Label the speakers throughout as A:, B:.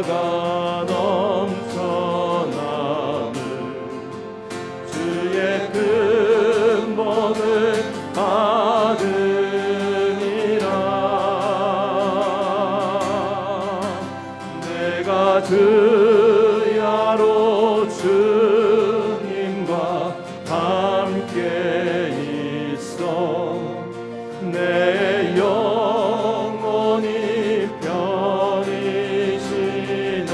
A: 은사가 넘쳐나는 주의 근본을 받으리라. 내가 주야로 주님과 함께 있어 내 영혼이 편이시네.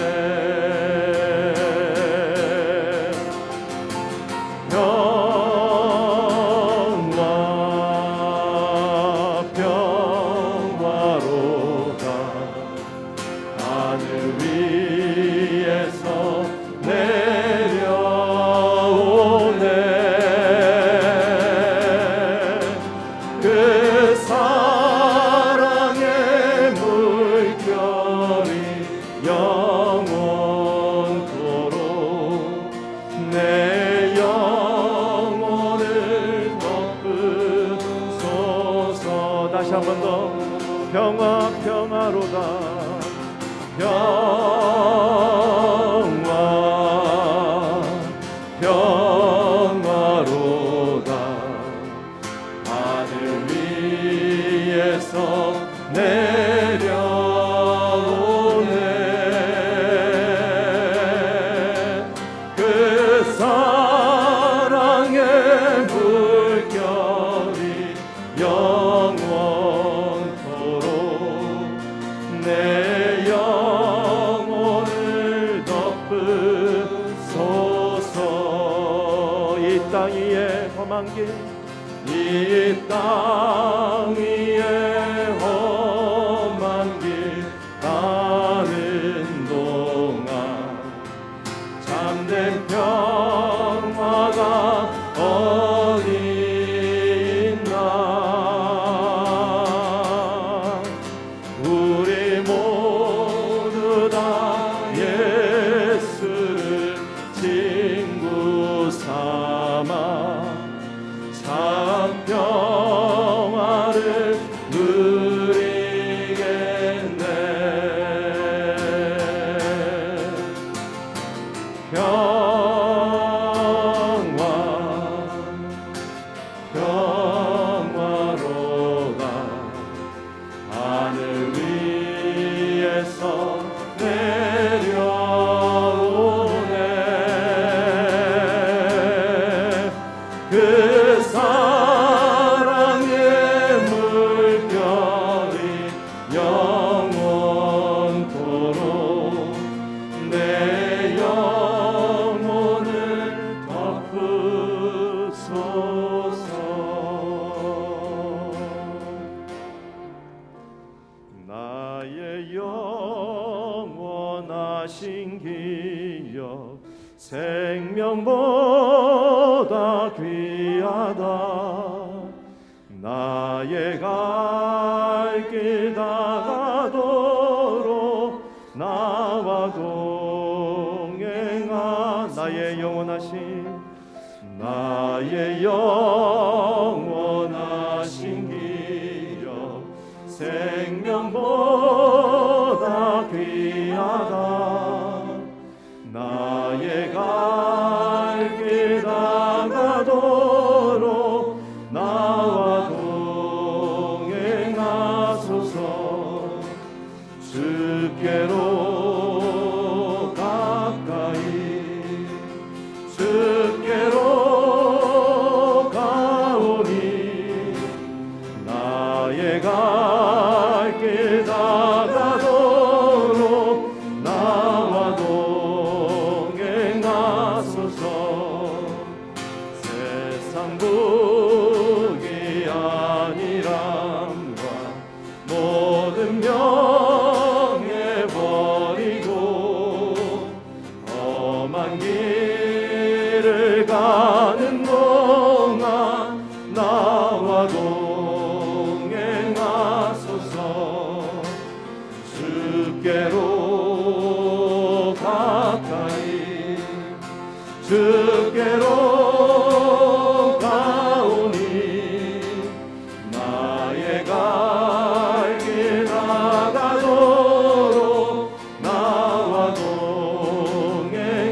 A: 평화로다 하늘 위에서 내려오네. 그 사랑의 물결이 영원토록 내 영혼을 덮으소서. 다시 한 번 더. 평화로다 평화로다 하늘 위에서 내려오네. 그 사랑의 물결이 영원토록 내 영혼을 덮으소서. 이 땅 위에 험한 길, 이 땅 위에 험한 길 가는 동안 참된 평화가 어디 있나. 우리 모두 다 예수를 친구 삼아 참 평화를 누리겠네. 평화로다 하늘 위에서 내려오네. 그 사랑의 물결이 영원토록 내 영혼을 덮으소서. 나의 영원하신 기업 생명보다 귀하다. 나의 갈 길 다가도록 나와 동행하. 나의 영원하신 기업 생명보다 귀하다. 나의 갈 길 다가도록 나와 동행하소서. 주께로 가까이 주께로 가까이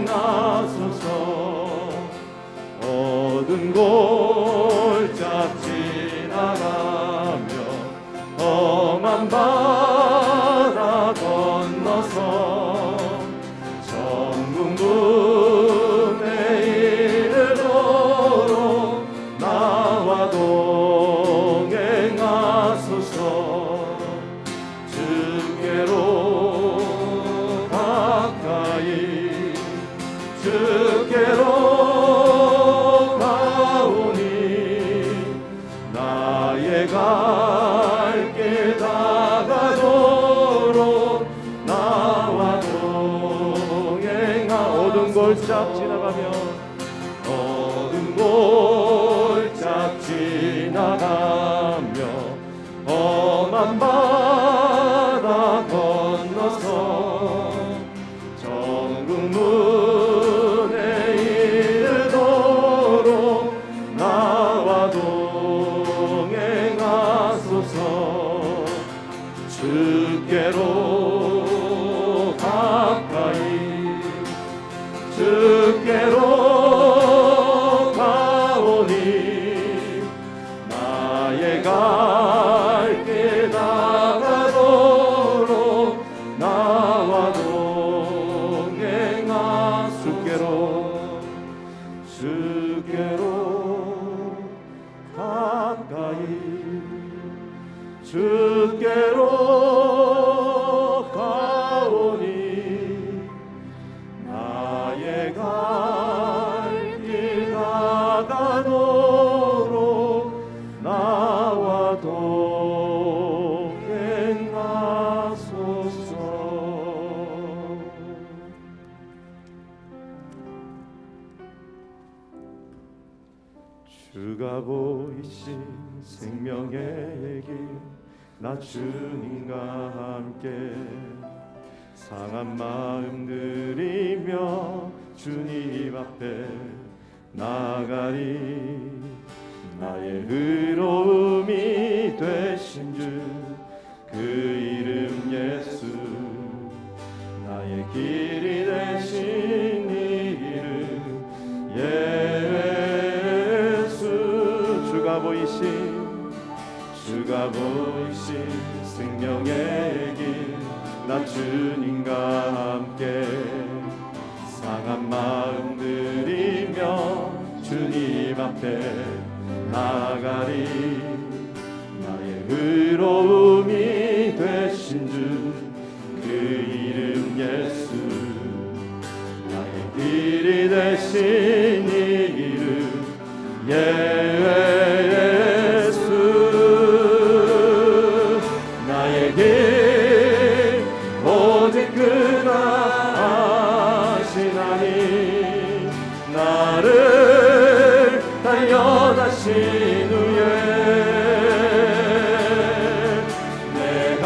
A: 동행하소서. 어두운 골짝 지나가며 험한 바다 건너서 천국문에 이르도록 나와 동행하소서. 주께로 가까이 주께로 가오니 나의 갈 길 다가도록 나와 동행하. 어두운 골짝 지나가며 어두운 골짝 지나가며 험한 바다 건너서 천국문에 이르도록 나와 동행하소서. 주께로 가까이 주께로 가오니 나의 갈 길 다가도록 나와 동행하. 주께로 가까이 주께로 가오니 나의 갈 길 다가도록 나와 동행하소서. 주가 보이신 생명의 길 나 주님과 함께 상한 마음 들이며 주님 앞에 나가리. 나의 의로움이 되신 주 그 이름 예수 나의 길이 되신 이름 예수. 주가 보이신 생명의 길 나 주님과 함께 상한 마음 들이며 주님 앞에 나가리. 나의 의로움이 되신 주 그 이름 예수 나의 길이 되신 이름 예수. 나의 길 오직 그가 아시나니 나를 단련하신 후에 내가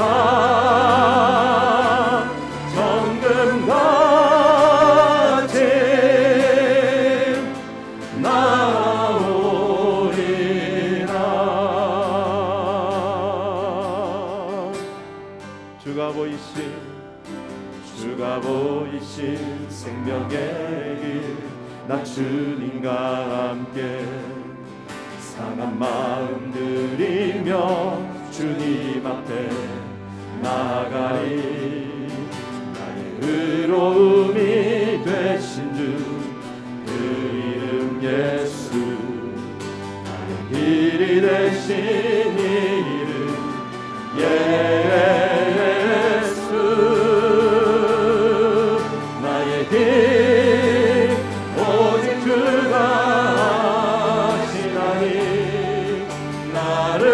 A: 정금같이 나오리라. 주가 보이신 생명의 길 나 주님과 함께 상한 마음 들이며 주님 앞에 나가리. 나의 의로움이 되신 주 그 이름 예수 나의 길이 되신 이름 예수. 나의 길 오직 주가 아시나니 나를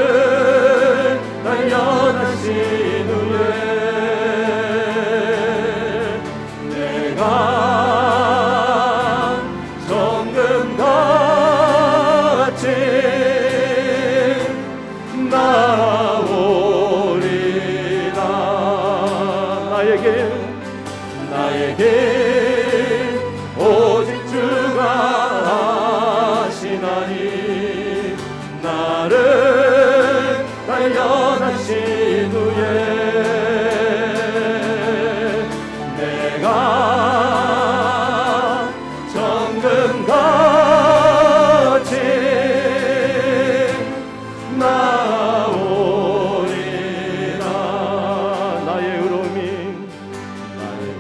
A: 단련하신 후에 내가 정금같이 나오리라. 나의 길 오직 주가 아시나니 나를 단련하신 후에 내가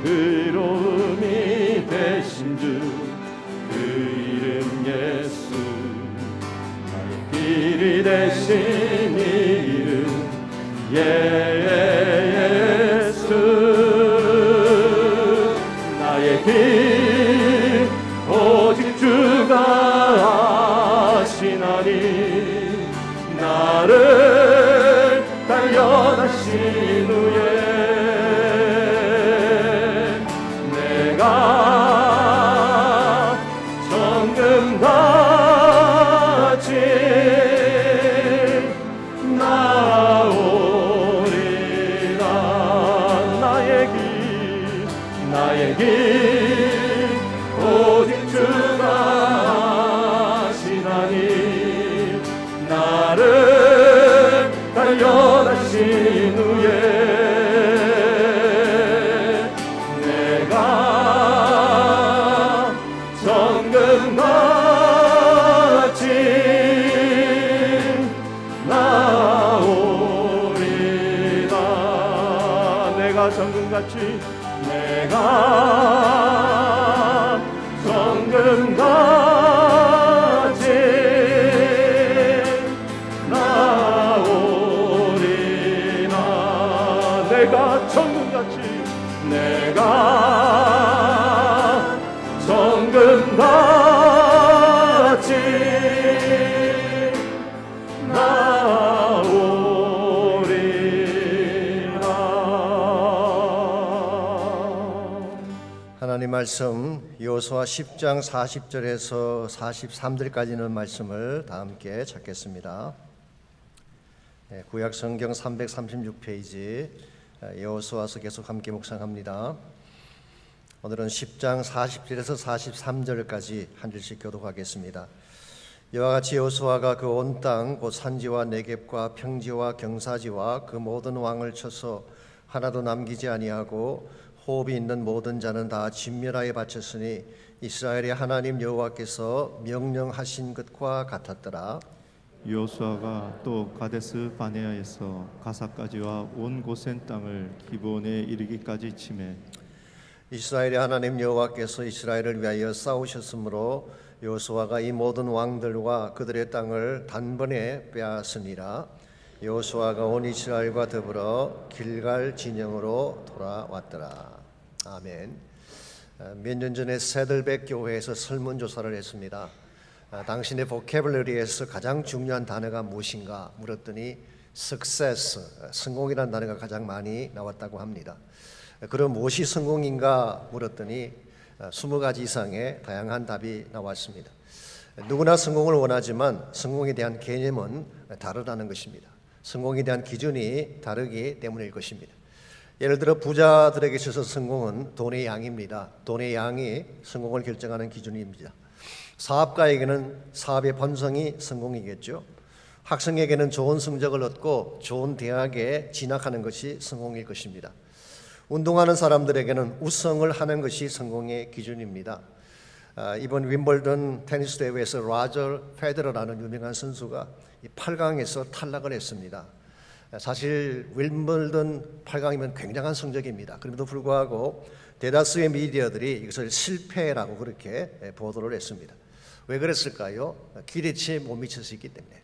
A: 의로움이 되신 주 그 이름 예수 나의 길이 되신 이름 예수 나의 길 오직 주가 아시나니 나를 단련하신 후에 내가 정금같이 나오리라 나의 길 오직 주가 아시나니 나를 단련하신 후에 내가 정금같이 나오리라 내가 정금같이 나오리라 내가 정금같이
B: 하나님 말씀 여호수아 10장 40절에서 43절까지는 말씀을 다 함께 찾겠습니다. 구약 성경 336페이지 여호수아서 계속 함께 묵상합니다. 오늘은 10장 40절에서 43절까지 한 절씩 교독하겠습니다. 이와 같이 여호수아가 그 온 땅 곧 산지와 네겝과 평지와 경사지와 그 모든 왕을 쳐서 하나도 남기지 아니하고 호흡이 있는 모든 자는 다 진멸하여 바쳤으니 이스라엘의 하나님 여호와께서 명령하신 것과 같았더라.
C: 여호수아가 또 가데스 바네아에서 가사까지와 온 고센 땅을 기브온에 이르기까지 치매
B: 이스라엘의 하나님 여호와께서 이스라엘을 위하여 싸우셨으므로 여호수아가 이 모든 왕들과 그들의 땅을 단번에 빼앗으니라. 여호수아가 온 이스라엘과 더불어 길갈 진영으로 돌아왔더라. 아멘. 몇 년 전에 세들백 교회에서 설문조사를 했습니다. 당신의 보캐블러리에서 가장 중요한 단어가 무엇인가 물었더니 success, 성공이라는 단어가 가장 많이 나왔다고 합니다. 그럼 무엇이 성공인가 물었더니 20가지 이상의 다양한 답이 나왔습니다. 누구나 성공을 원하지만 성공에 대한 개념은 다르다는 것입니다. 성공에 대한 기준이 다르기 때문일 것입니다. 예를 들어 부자들에게 있어서 성공은 돈의 양입니다. 돈의 양이 성공을 결정하는 기준입니다. 사업가에게는 사업의 번성이 성공이겠죠. 학생에게는 좋은 성적을 얻고 좋은 대학에 진학하는 것이 성공일 것입니다. 운동하는 사람들에게는 우승을 하는 것이 성공의 기준입니다. 이번 윈블던 테니스 대회에서 로저 페더러라는 유명한 선수가 8강에서 탈락을 했습니다. 사실 윈블던 8강이면 굉장한 성적입니다. 그럼에도 불구하고 대다수의 미디어들이 이것을 실패라고 그렇게 보도를 했습니다. 왜 그랬을까요? 기대치에 못 미쳤기 때문에.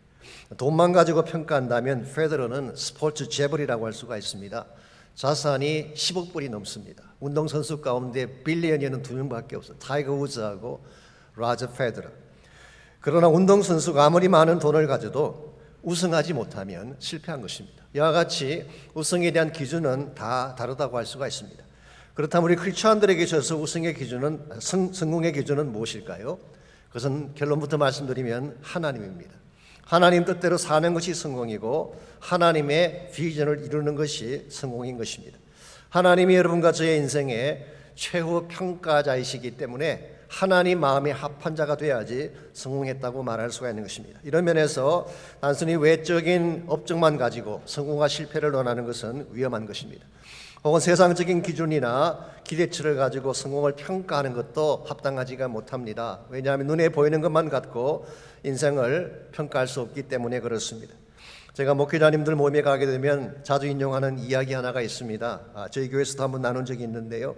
B: 돈만 가지고 평가한다면 페더러는 스포츠 재벌이라고 할 수가 있습니다. 자산이 10억 불이 넘습니다. 운동선수 가운데 빌리언이는 2명밖에 없어요. 타이거 우즈하고 로저 페더러. 그러나 운동선수가 아무리 많은 돈을 가져도 우승하지 못하면 실패한 것입니다. 이와 같이 우승에 대한 기준은 다 다르다고 할 수가 있습니다. 그렇다면 우리 크리스천들에게 있어서 우승의 기준은 성공의 기준은 무엇일까요? 그것은 결론부터 말씀드리면 하나님입니다. 하나님 뜻대로 사는 것이 성공이고 하나님의 비전을 이루는 것이 성공인 것입니다. 하나님이 여러분과 저의 인생의 최후 평가자이시기 때문에 하나님 마음에 합한 자가 돼야지 성공했다고 말할 수가 있는 것입니다. 이런 면에서 단순히 외적인 업적만 가지고 성공과 실패를 논하는 것은 위험한 것입니다. 혹은 세상적인 기준이나 기대치를 가지고 성공을 평가하는 것도 합당하지가 못합니다. 왜냐하면 눈에 보이는 것만 갖고 인생을 평가할 수 없기 때문에 그렇습니다. 제가 목회자님들 모임에 가게 되면 자주 인용하는 이야기 하나가 있습니다. 저희 교회에서도 한번 나눈 적이 있는데요.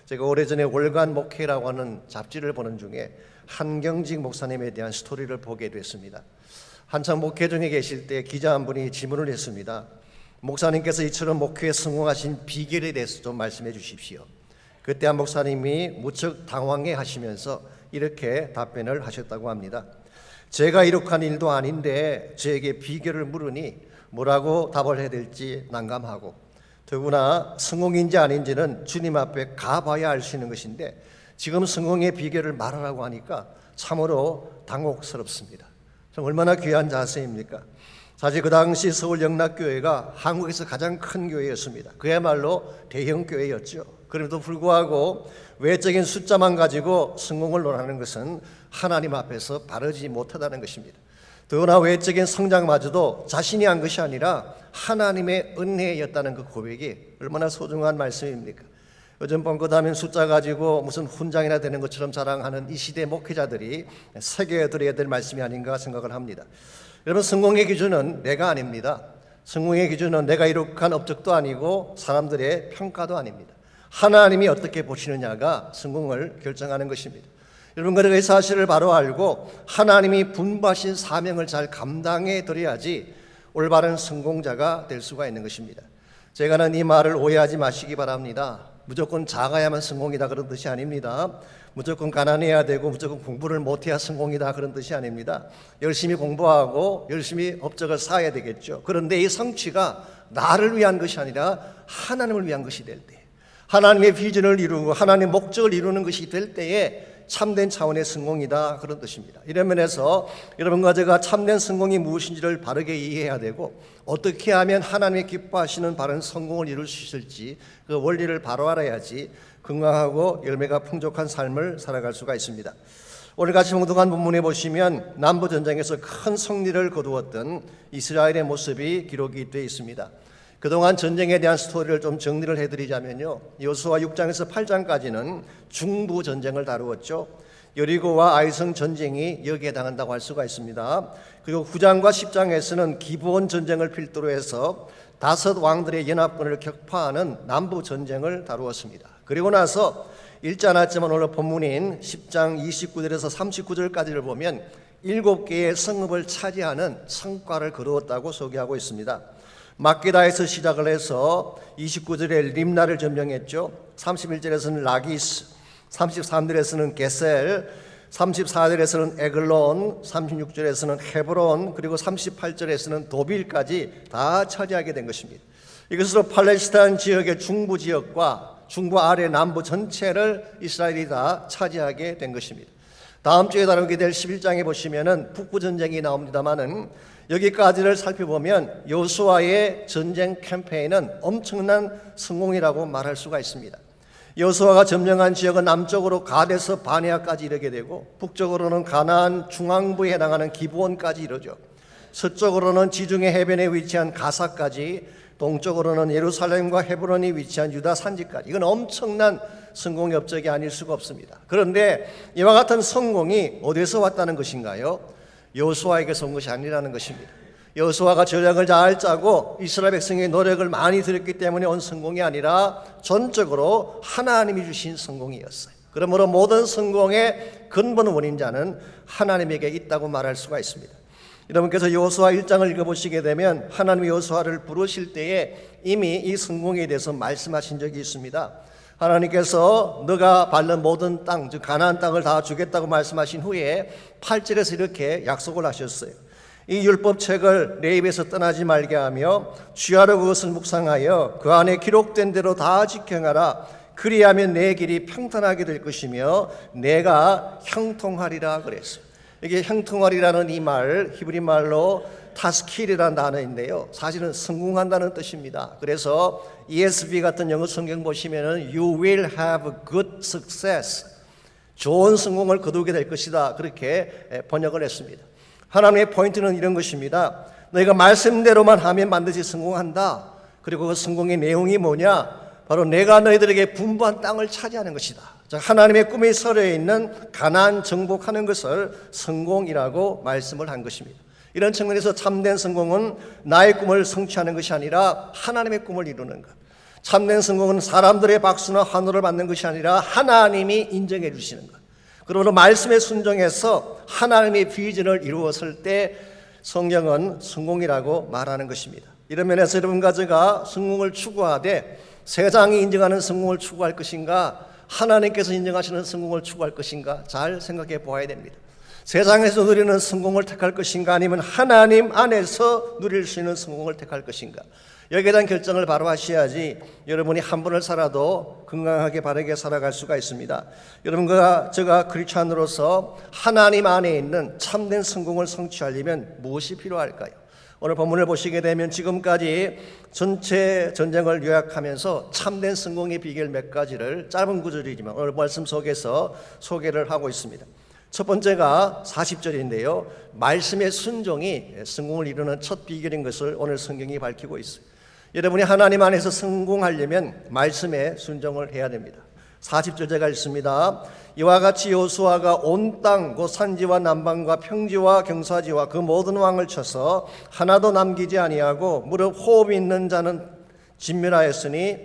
B: 제가 오래전에 월간 목회라고 하는 잡지를 보는 중에 한경직 목사님에 대한 스토리를 보게 됐습니다. 한참 목회 중에 계실 때 기자 한 분이 질문을 했습니다. 목사님께서 이처럼 목회에 성공하신 비결에 대해서 좀 말씀해 주십시오. 그때 한 목사님이 무척 당황해 하시면서 이렇게 답변을 하셨다고 합니다. 제가 이룩한 일도 아닌데 저에게 비결을 물으니 뭐라고 답을 해야 될지 난감하고, 더구나 성공인지 아닌지는 주님 앞에 가봐야 알 수 있는 것인데 지금 성공의 비결을 말하라고 하니까 참으로 당혹스럽습니다. 좀 얼마나 귀한 자세입니까? 사실 그 당시 서울 영락교회가 한국에서 가장 큰 교회였습니다. 그야말로 대형 교회였죠. 그럼에도 불구하고 외적인 숫자만 가지고 성공을 논하는 것은 하나님 앞에서 바르지 못하다는 것입니다. 더구나 외적인 성장마저도 자신이 한 것이 아니라 하나님의 은혜였다는 그 고백이 얼마나 소중한 말씀입니까? 요즘 뻥긋하면 숫자 가지고 무슨 훈장이나 되는 것처럼 자랑하는 이 시대 목회자들이 새겨드려야 될 말씀이 아닌가 생각을 합니다. 여러분, 성공의 기준은 내가 아닙니다. 성공의 기준은 내가 이룩한 업적도 아니고 사람들의 평가도 아닙니다. 하나님이 어떻게 보시느냐가 성공을 결정하는 것입니다. 여러분, 그의 사실을 바로 알고 하나님이 분부하신 사명을 잘 감당해 드려야지 올바른 성공자가 될 수가 있는 것입니다. 제가는 이 말을 오해하지 마시기 바랍니다. 무조건 작아야만 성공이다 그런 뜻이 아닙니다. 무조건 가난해야 되고 무조건 공부를 못해야 성공이다 그런 뜻이 아닙니다. 열심히 공부하고 열심히 업적을 쌓아야 되겠죠. 그런데 이 성취가 나를 위한 것이 아니라 하나님을 위한 것이 될 때, 하나님의 비전을 이루고 하나님의 목적을 이루는 것이 될 때에 참된 차원의 성공이다 그런 뜻입니다. 이런 면에서 여러분과 제가 참된 성공이 무엇인지를 바르게 이해해야 되고, 어떻게 하면 하나님의 기뻐하시는 바른 성공을 이룰 수 있을지 그 원리를 바로 알아야지 건강하고 열매가 풍족한 삶을 살아갈 수가 있습니다. 오늘 같이 봉독한 본문에 보시면 남부전쟁에서 큰 승리를 거두었던 이스라엘의 모습이 기록이 되어 있습니다. 그동안 전쟁에 대한 스토리를 좀 정리를 해드리자면요, 여호수아 6장에서 8장까지는 중부 전쟁을 다루었죠. 여리고와 아이성 전쟁이 여기에 해당한다고 할 수가 있습니다. 그리고 9장과 10장에서는 기브온 전쟁을 필두로 해서 5 왕들의 연합군을 격파하는 남부 전쟁을 다루었습니다. 그리고 나서 읽지 않았지만 오늘 본문인 10장 29절에서 39절까지를 보면 7개의 성읍을 차지하는 성과를 거두었다고 소개하고 있습니다. 막게다에서 시작을 해서 29절에 림나를 점령했죠. 31절에서는 라기스, 33절에서는 게셀, 34절에서는 에글론, 36절에서는 헤브론, 그리고 38절에서는 도빌까지 다 차지하게 된 것입니다. 이것으로 팔레스타인 지역의 중부 지역과 중부 아래 남부 전체를 이스라엘이 다 차지하게 된 것입니다. 다음 주에 다루게 될 11장에 보시면은 북부 전쟁이 나옵니다만은 여기까지를 살펴보면 여호수아의 전쟁 캠페인은 엄청난 성공이라고 말할 수가 있습니다. 여호수아가 점령한 지역은 남쪽으로 가데스 바네아까지 이르게 되고, 북쪽으로는 가나안 중앙부에 해당하는 기브온까지 이르죠. 서쪽으로는 지중해 해변에 위치한 가사까지, 동쪽으로는 예루살렘과 헤브론이 위치한 유다 산지까지. 이건 엄청난 성공의 업적이 아닐 수가 없습니다. 그런데 이와 같은 성공이 어디서 왔다는 것인가요? 여호수아에게서 온 것이 아니라는 것입니다. 여호수아가 전략을 잘 짜고 이스라엘 백성의 노력을 많이 들였기 때문에 온 성공이 아니라 전적으로 하나님이 주신 성공이었어요. 그러므로 모든 성공의 근본 원인자는 하나님에게 있다고 말할 수가 있습니다. 여러분께서 여호수아 1장을 읽어보시게 되면 하나님이 여호수아를 부르실 때에 이미 이 성공에 대해서 말씀하신 적이 있습니다. 하나님께서 너가 밟는 모든 땅, 즉 가나안 땅을 다 주겠다고 말씀하신 후에 8절에서 이렇게 약속을 하셨어요. 이 율법책을 내 입에서 떠나지 말게 하며 주야로 그것을 묵상하여 그 안에 기록된 대로 다 지켜가라. 그리하면 내 길이 평탄하게 될 것이며 내가 형통하리라 그랬어요. 이게 형통하리라는 이 말 히브리 말로 타스킬이라는 단어인데요, 사실은 성공한다는 뜻입니다. 그래서 ESV 같은 영어 성경 보시면은 You will have good success, 좋은 성공을 거두게 될 것이다, 그렇게 번역을 했습니다. 하나님의 포인트는 이런 것입니다. 너희가 말씀대로만 하면 반드시 성공한다. 그리고 그 성공의 내용이 뭐냐? 바로 내가 너희들에게 분부한 땅을 차지하는 것이다. 하나님의 꿈이 서려 있는 가나안 정복하는 것을 성공이라고 말씀을 한 것입니다. 이런 측면에서 참된 성공은 나의 꿈을 성취하는 것이 아니라 하나님의 꿈을 이루는 것. 참된 성공은 사람들의 박수나 환호를 받는 것이 아니라 하나님이 인정해 주시는 것. 그러므로 말씀에 순종해서 하나님의 비전을 이루었을 때 성경은 성공이라고 말하는 것입니다. 이런 면에서 여러분과 제가 성공을 추구하되 세상이 인정하는 성공을 추구할 것인가, 하나님께서 인정하시는 성공을 추구할 것인가 잘 생각해 보아야 됩니다. 세상에서 누리는 성공을 택할 것인가, 아니면 하나님 안에서 누릴 수 있는 성공을 택할 것인가, 여기에 대한 결정을 바로 하셔야지 여러분이 한 번을 살아도 건강하게 바르게 살아갈 수가 있습니다. 여러분과 제가 크리스찬으로서 하나님 안에 있는 참된 성공을 성취하려면 무엇이 필요할까요? 오늘 본문을 보시게 되면 지금까지 전체 전쟁을 요약하면서 참된 성공의 비결 몇 가지를 짧은 구절이지만 오늘 말씀 속에서 소개를 하고 있습니다. 첫 번째가 40절인데요. 말씀의 순종이 성공을 이루는 첫 비결인 것을 오늘 성경이 밝히고 있어요. 여러분이 하나님 안에서 성공하려면 말씀에 순종을 해야 됩니다. 40절제가 있습니다. 이와 같이 여호수아가 온 땅 곧 산지와 남방과 평지와 경사지와 그 모든 왕을 쳐서 하나도 남기지 아니하고 무릇 호흡이 있는 자는 진멸하였으니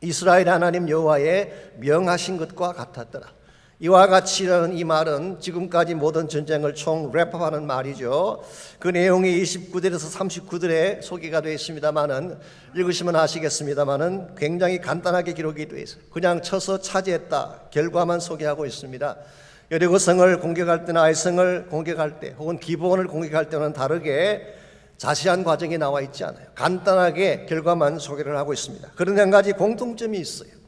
B: 이스라엘 하나님 여호와의 명하신 것과 같았더라. 이와 같이라는 이 말은 지금까지 모든 전쟁을 총 랩업하는 말이죠. 그 내용이 29절에서 39절에 소개가 되어 있습니다만은 읽으시면 아시겠습니다만은 굉장히 간단하게 기록이 되어 있어요. 그냥 쳐서 차지했다 결과만 소개하고 있습니다. 여리고성을 공격할 때나 아이성을 공격할 때 혹은 기브온을 공격할 때는 다르게 자세한 과정이 나와 있지 않아요. 간단하게 결과만 소개를 하고 있습니다. 그런 한 가지 공통점이 있어요.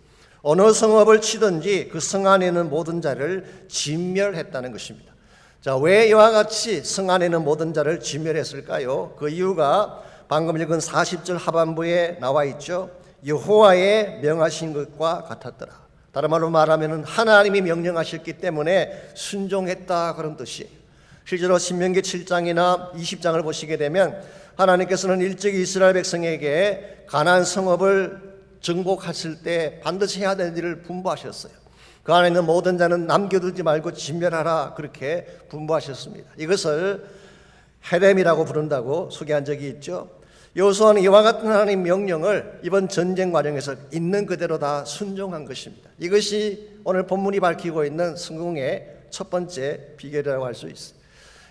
B: 어느 성읍을 치든지 그 성 안에 있는 모든 자를 진멸했다는 것입니다. 자, 왜 이와 같이 성 안에 있는 모든 자를 진멸했을까요? 그 이유가 방금 읽은 40절 하반부에 나와 있죠. 여호와의 명하신 것과 같았더라. 다른 말로 말하면 하나님이 명령하셨기 때문에 순종했다 그런 뜻이에요. 실제로 신명기 7장이나 20장을 보시게 되면 하나님께서는 일찍이 이스라엘 백성에게 가나안 성읍을 정복하실 때 반드시 해야 될 일을 분부하셨어요. 그 안에 있는 모든 자는 남겨두지 말고 진멸하라 그렇게 분부하셨습니다. 이것을 헤렘이라고 부른다고 소개한 적이 있죠. 여호수아는 이와 같은 하나님 명령을 이번 전쟁 과정에서 있는 그대로 다 순종한 것입니다. 이것이 오늘 본문이 밝히고 있는 성공의 첫 번째 비결이라고 할 수 있어요.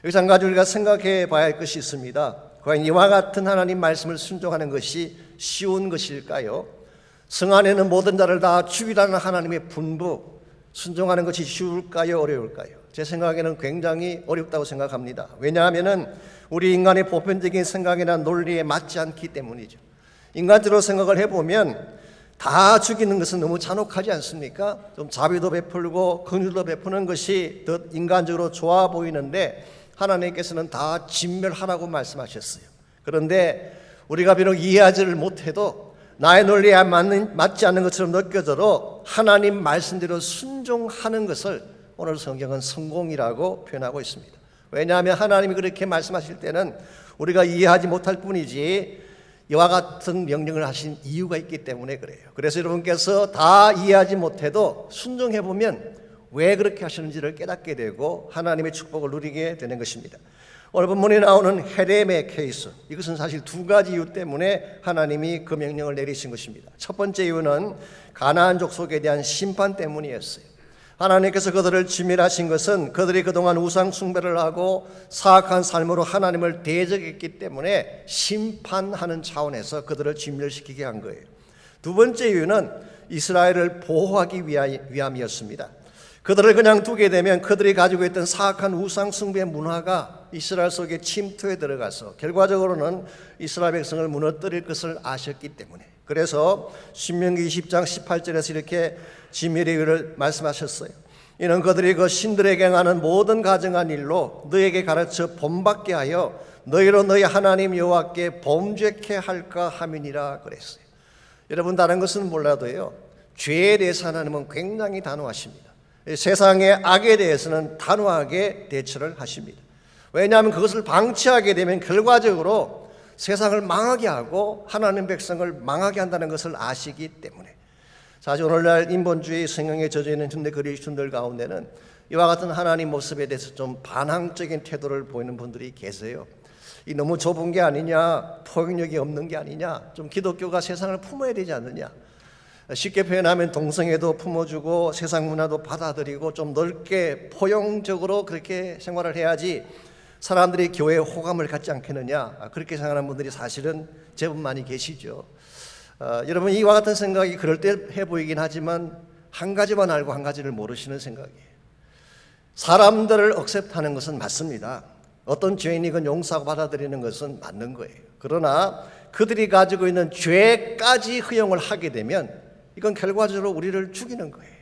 B: 여기서 한 가지 우리가 생각해 봐야 할 것이 있습니다. 과연 이와 같은 하나님 말씀을 순종하는 것이 쉬운 것일까요? 성 안에는 모든 자를 다 죽이라는 하나님의 분부 순종하는 것이 쉬울까요? 어려울까요? 제 생각에는 굉장히 어렵다고 생각합니다. 왜냐하면 우리 인간의 보편적인 생각이나 논리에 맞지 않기 때문이죠. 인간적으로 생각을 해보면 다 죽이는 것은 너무 잔혹하지 않습니까? 좀 자비도 베풀고 긍휼도 베푸는 것이 더 인간적으로 좋아 보이는데 하나님께서는 다 진멸하라고 말씀하셨어요. 그런데 우리가 비록 이해하지를 못해도 나의 논리에 맞지 않는 것처럼 느껴져도 하나님 말씀대로 순종하는 것을 오늘 성경은 성공이라고 표현하고 있습니다. 왜냐하면 하나님이 그렇게 말씀하실 때는 우리가 이해하지 못할 뿐이지 이와 같은 명령을 하신 이유가 있기 때문에 그래요. 그래서 여러분께서 다 이해하지 못해도 순종해보면 왜 그렇게 하시는지를 깨닫게 되고 하나님의 축복을 누리게 되는 것입니다. 오늘 본문에 나오는 헤렘의 케이스, 이것은 사실 두 가지 이유 때문에 하나님이 그 명령을 내리신 것입니다. 첫 번째 이유는 가나안 족속에 대한 심판 때문이었어요. 하나님께서 그들을 진멸하신 것은 그들이 그동안 우상 숭배를 하고 사악한 삶으로 하나님을 대적했기 때문에 심판하는 차원에서 그들을 진멸시키게 한 거예요. 두 번째 이유는 이스라엘을 보호하기 위함이었습니다. 그들을 그냥 두게 되면 그들이 가지고 있던 사악한 우상 숭배 문화가 이스라엘 속에 침투해 들어가서 결과적으로는 이스라엘 백성을 무너뜨릴 것을 아셨기 때문에, 그래서 신명기 20장 18절에서 이렇게 진멸의 이유를 말씀하셨어요. 이는 그들이 그 신들에게 행하는 모든 가증한 일로 너에게 가르쳐 본받게 하여 너희로 너희 하나님 여호와께 범죄케 할까 함이니라 그랬어요. 여러분, 다른 것은 몰라도요, 죄에 대해서 하나님은 굉장히 단호하십니다. 세상의 악에 대해서는 단호하게 대처를 하십니다. 왜냐하면 그것을 방치하게 되면 결과적으로 세상을 망하게 하고 하나님 백성을 망하게 한다는 것을 아시기 때문에. 사실 오늘날 인본주의 성향에 젖어 있는 현대 그리스도인들 가운데는 이와 같은 하나님 모습에 대해서 좀 반항적인 태도를 보이는 분들이 계세요. 이 너무 좁은 게 아니냐, 포용력이 없는 게 아니냐, 좀 기독교가 세상을 품어야 되지 않느냐. 쉽게 표현하면 동성애도 품어주고 세상 문화도 받아들이고 좀 넓게 포용적으로 그렇게 생활을 해야지 사람들이 교회에 호감을 갖지 않겠느냐, 그렇게 생각하는 분들이 사실은 제법 많이 계시죠. 여러분, 이와 같은 생각이 그럴듯해 보이긴 하지만 한 가지만 알고 한 가지를 모르시는 생각이에요. 사람들을 억셉트하는 것은 맞습니다. 어떤 죄인이건 용서하고 받아들이는 것은 맞는 거예요. 그러나 그들이 가지고 있는 죄까지 허용을 하게 되면 이건 결과적으로 우리를 죽이는 거예요.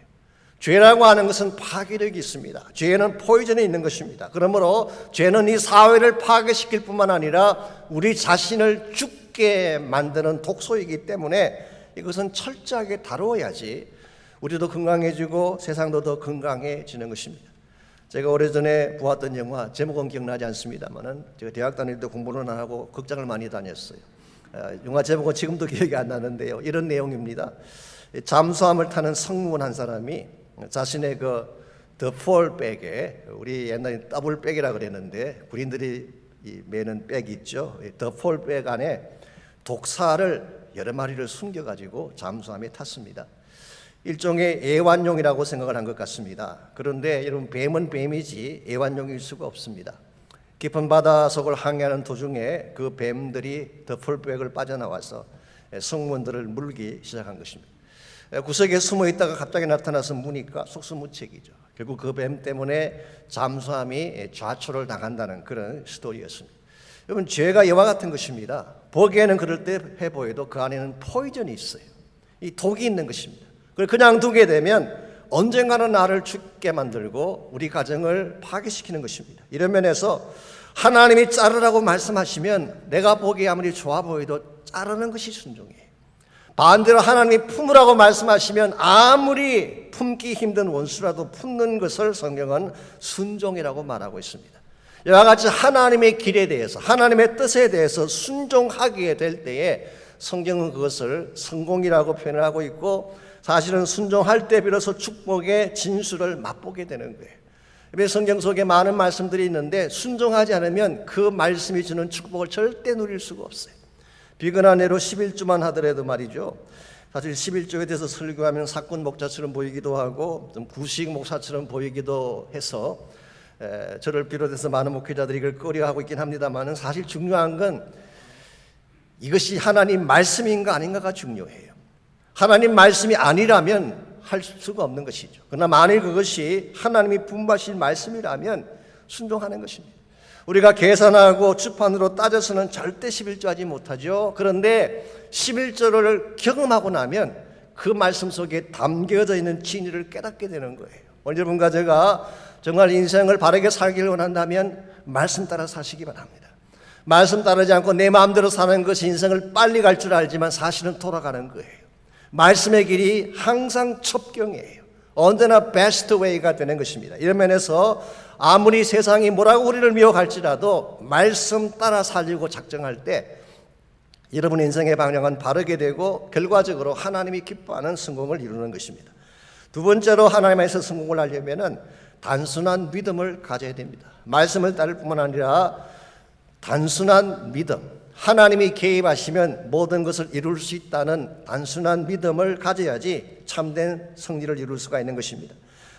B: 죄라고 하는 것은 파괴력이 있습니다. 죄는 포이즌이 있는 것입니다. 그러므로 죄는 이 사회를 파괴시킬 뿐만 아니라 우리 자신을 죽게 만드는 독소이기 때문에 이것은 철저하게 다루어야지 우리도 건강해지고 세상도 더 건강해지는 것입니다. 제가 오래전에 보았던 영화, 제목은 기억나지 않습니다만은 제가 대학 다닐 때 공부는 안 하고 극장을 많이 다녔어요. 영화 제목은 지금도 기억이 안 나는데요. 이런 내용입니다. 잠수함을 타는 승무원 한 사람이 자신의 그 더폴백에, 우리 옛날에 더블백이라 그랬는데 군인들이 매는 백이 있죠. 더폴백 안에 독사를 여러 마리를 숨겨가지고 잠수함에 탔습니다. 일종의 애완용이라고 생각을 한 것 같습니다. 그런데 여러분, 뱀은 뱀이지 애완용일 수가 없습니다. 깊은 바닷속을 항해하는 도중에 그 뱀들이 더폴백을 빠져나와서 승무원들을 물기 시작한 것입니다. 구석에 숨어 있다가 갑자기 나타나서 무니까 속수무책이죠. 결국 그 뱀 때문에 잠수함이 좌초를 당한다는 그런 스토리였습니다. 여러분, 죄가 이와 같은 것입니다. 보기에는 그럴듯해 보여도 그 안에는 포이전이 있어요. 이 독이 있는 것입니다. 그걸 그냥 두게 되면 언젠가는 나를 죽게 만들고 우리 가정을 파괴시키는 것입니다. 이런 면에서 하나님이 자르라고 말씀하시면 내가 보기에 아무리 좋아 보여도 자르는 것이 순종이에요. 반대로 하나님이 품으라고 말씀하시면 아무리 품기 힘든 원수라도 품는 것을 성경은 순종이라고 말하고 있습니다. 이와 같이 하나님의 길에 대해서, 하나님의 뜻에 대해서 순종하게 될 때에 성경은 그것을 성공이라고 표현을 하고 있고, 사실은 순종할 때 비로소 축복의 진수를 맛보게 되는 거예요. 성경 속에 많은 말씀들이 있는데 순종하지 않으면 그 말씀이 주는 축복을 절대 누릴 수가 없어요. 비근한 예로 11조만 하더라도 말이죠. 사실 11조에 대해서 설교하면 사꾼 목자처럼 보이기도 하고 좀 구식 목사처럼 보이기도 해서 저를 비롯해서 많은 목회자들이 이걸 꺼려하고 있긴 합니다만, 사실 중요한 건 이것이 하나님 말씀인가 아닌가가 중요해요. 하나님 말씀이 아니라면 할 수가 없는 것이죠. 그러나 만일 그것이 하나님이 분부하신 말씀이라면 순종하는 것입니다. 우리가 계산하고 주판으로 따져서는 절대 11조 하지 못하죠. 그런데 11조를 경험하고 나면 그 말씀 속에 담겨져 있는 진리를 깨닫게 되는 거예요. 오늘 여러분과 제가 정말 인생을 바르게 살기를 원한다면 말씀 따라 사시기 바랍니다. 말씀 따르지 않고 내 마음대로 사는 것이 인생을 빨리 갈 줄 알지만 사실은 돌아가는 거예요. 말씀의 길이 항상 첩경이에요. 언제나 베스트 웨이가 되는 것입니다. 이런 면에서 아무리 세상이 뭐라고 우리를 미워할지라도 말씀 따라 살려고 작정할 때 여러분의 인생의 방향은 바르게 되고 결과적으로 하나님이 기뻐하는 성공을 이루는 것입니다. 두 번째로 하나님에서 성공을 하려면 단순한 믿음을 가져야 됩니다. 말씀을 따를 뿐만 아니라 단순한 믿음, 하나님이 개입하시면 모든 것을 이룰 수 있다는 단순한 믿음을 가져야지 참된 승리를 이룰 수가 있는 것입니다.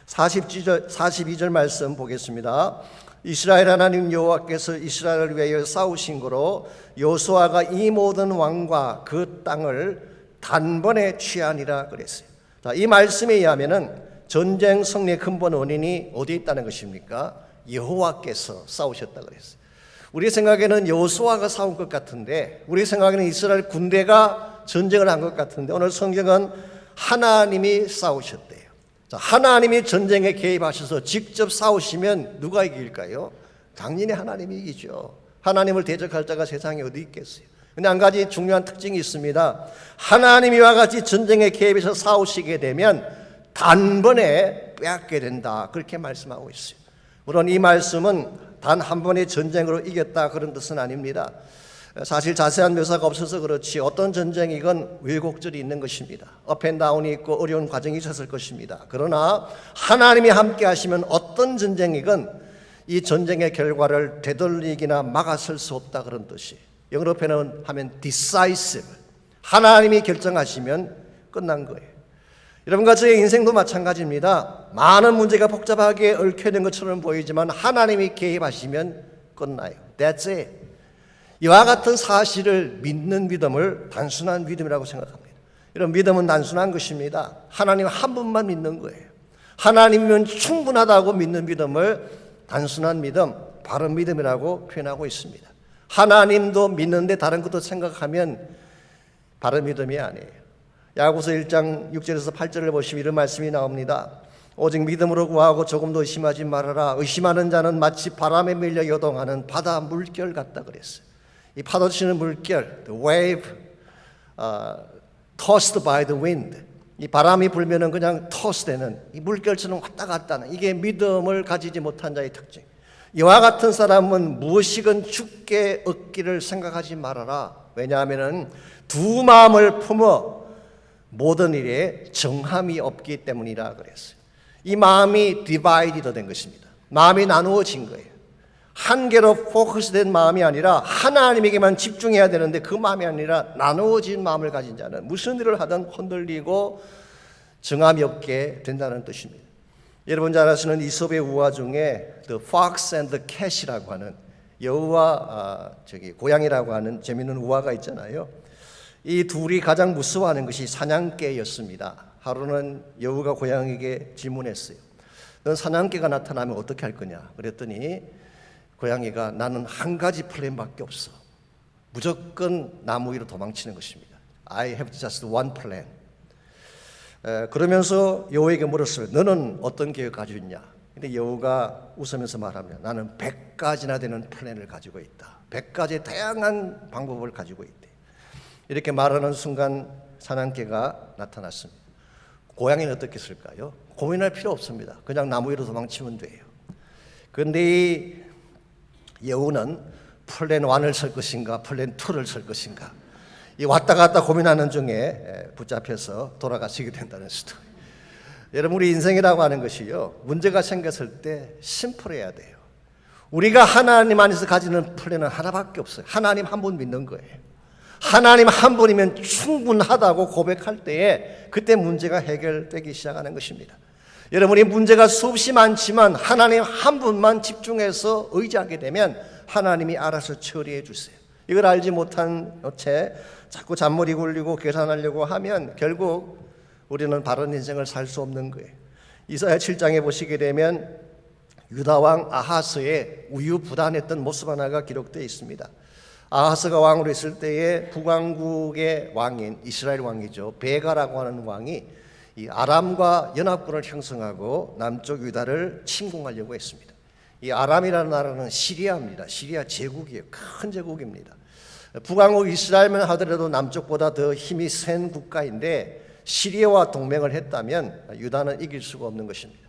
B: 42절 말씀 보겠습니다. 이스라엘 하나님 여호와께서 이스라엘을 위하여 싸우신 거로 여호수아가 이 모든 왕과 그 땅을 단번에 취하니라 그랬어요. 자, 이 말씀에 의하면은 전쟁 승리의 근본 원인이 어디에 있다는 것입니까? 여호와께서 싸우셨다 그랬어요. 우리 생각에는 여호수아가 싸운 것 같은데, 우리 생각에는 이스라엘 군대가 전쟁을 한 것 같은데, 오늘 성경은 하나님이 싸우셨대요. 자, 하나님이 전쟁에 개입하셔서 직접 싸우시면 누가 이길까요? 당연히 하나님이 이기죠. 하나님을 대적할 자가 세상에 어디 있겠어요. 근데 한 가지 중요한 특징이 있습니다. 하나님이 와 같이 전쟁에 개입해서 싸우시게 되면 단번에 빼앗게 된다, 그렇게 말씀하고 있어요. 물론 이 말씀은 단 한 번의 전쟁으로 이겼다 그런 뜻은 아닙니다. 사실 자세한 묘사가 없어서 그렇지 어떤 전쟁이건 왜곡절이 있는 것입니다. 업앤다운이 있고 어려운 과정이 있었을 것입니다. 그러나 하나님이 함께 하시면 어떤 전쟁이건 이 전쟁의 결과를 되돌리기나 막아설 수 없다 그런 뜻이. 영어로 표현하면 decisive. 하나님이 결정하시면 끝난 거예요. 여러분과 저의 인생도 마찬가지입니다. 많은 문제가 복잡하게 얽혀 있는 것처럼 보이지만 하나님이 개입하시면 끝나요. That's it. 이와 같은 사실을 믿는 믿음을 단순한 믿음이라고 생각합니다. 이런 믿음은 단순한 것입니다. 하나님 한 분만 믿는 거예요. 하나님이면 충분하다고 믿는 믿음을 단순한 믿음, 바른 믿음이라고 표현하고 있습니다. 하나님도 믿는데 다른 것도 생각하면 바른 믿음이 아니에요. 야고보서 1장 6절에서 8절을 보시면 이런 말씀이 나옵니다. 오직 믿음으로 구하고 조금 더 의심하지 말아라. 의심하는 자는 마치 바람에 밀려 요동하는 바다 물결 같다 그랬어요. 이 파도 치는 물결, the wave tossed by the wind. 이 바람이 불면은 그냥 토스되는 이 물결처럼 왔다 갔다 하는 이게 믿음을 가지지 못한 자의 특징. 이와 같은 사람은 무엇이건 죽게 얻기를 생각하지 말아라. 왜냐하면은 두 마음을 품어 모든 일에 정함이 없기 때문이라 그랬어요. 이 마음이 디바이디드 된 것입니다. 마음이 나누어진 거예요. 한 개로 포커스된 마음이 아니라 하나님에게만 집중해야 되는데 그 마음이 아니라 나누어진 마음을 가진 자는 무슨 일을 하든 흔들리고 정함이 없게 된다는 뜻입니다. 여러분 잘 아시는 이솝의 우화 중에 The Fox and the Cat이라고 하는 여우와 고양이라고 하는 재미있는 우화가 있잖아요. 이 둘이 가장 무서워하는 것이 사냥개였습니다. 하루는 여우가 고양이에게 질문했어요. 넌 사냥개가 나타나면 어떻게 할 거냐? 그랬더니 고양이가 나는 한 가지 플랜밖에 없어. 무조건 나무 위로 도망치는 것입니다. I have just one plan. 그러면서 여우에게 물었어요. 너는 어떤 계획 가지고 있냐? 근데 여우가 웃으면서 말합니다. 나는 100가지나 되는 플랜을 가지고 있다. 100가지의 다양한 방법을 가지고 있대. 이렇게 말하는 순간 사냥개가 나타났습니다. 고양이는 어떻게 쓸까요? 고민할 필요 없습니다. 그냥 나무 위로 도망치면 돼요. 그런데 이 여우는 플랜 1을 쓸 것인가 플랜 2를 쓸 것인가 이 왔다 갔다 고민하는 중에 붙잡혀서 돌아가시게 된다는 스토리. 여러분 우리 인생이라고 하는 것이요 문제가 생겼을 때 심플해야 돼요. 우리가 하나님 안에서 가지는 플랜은 하나밖에 없어요. 하나님 한 분 믿는 거예요. 하나님 한 분이면 충분하다고 고백할 때에 그때 문제가 해결되기 시작하는 것입니다. 여러분이 문제가 수없이 많지만 하나님 한 분만 집중해서 의지하게 되면 하나님이 알아서 처리해 주세요. 이걸 알지 못한 채 자꾸 잔머리 굴리고 계산하려고 하면 결국 우리는 바른 인생을 살 수 없는 거예요. 이사야 7장에 보시게 되면 유다왕 아하스의 우유부단했던 모습 하나가 기록되어 있습니다. 아하스가 왕으로 있을 때에 북왕국의 왕인 이스라엘 왕이죠. 베가라고 하는 왕이 이 아람과 연합군을 형성하고 남쪽 유다를 침공하려고 했습니다. 이 아람이라는 나라는 시리아입니다. 시리아 제국이에요. 큰 제국입니다. 북왕국 이스라엘만 하더라도 남쪽보다 더 힘이 센 국가인데 시리아와 동맹을 했다면 유다는 이길 수가 없는 것입니다.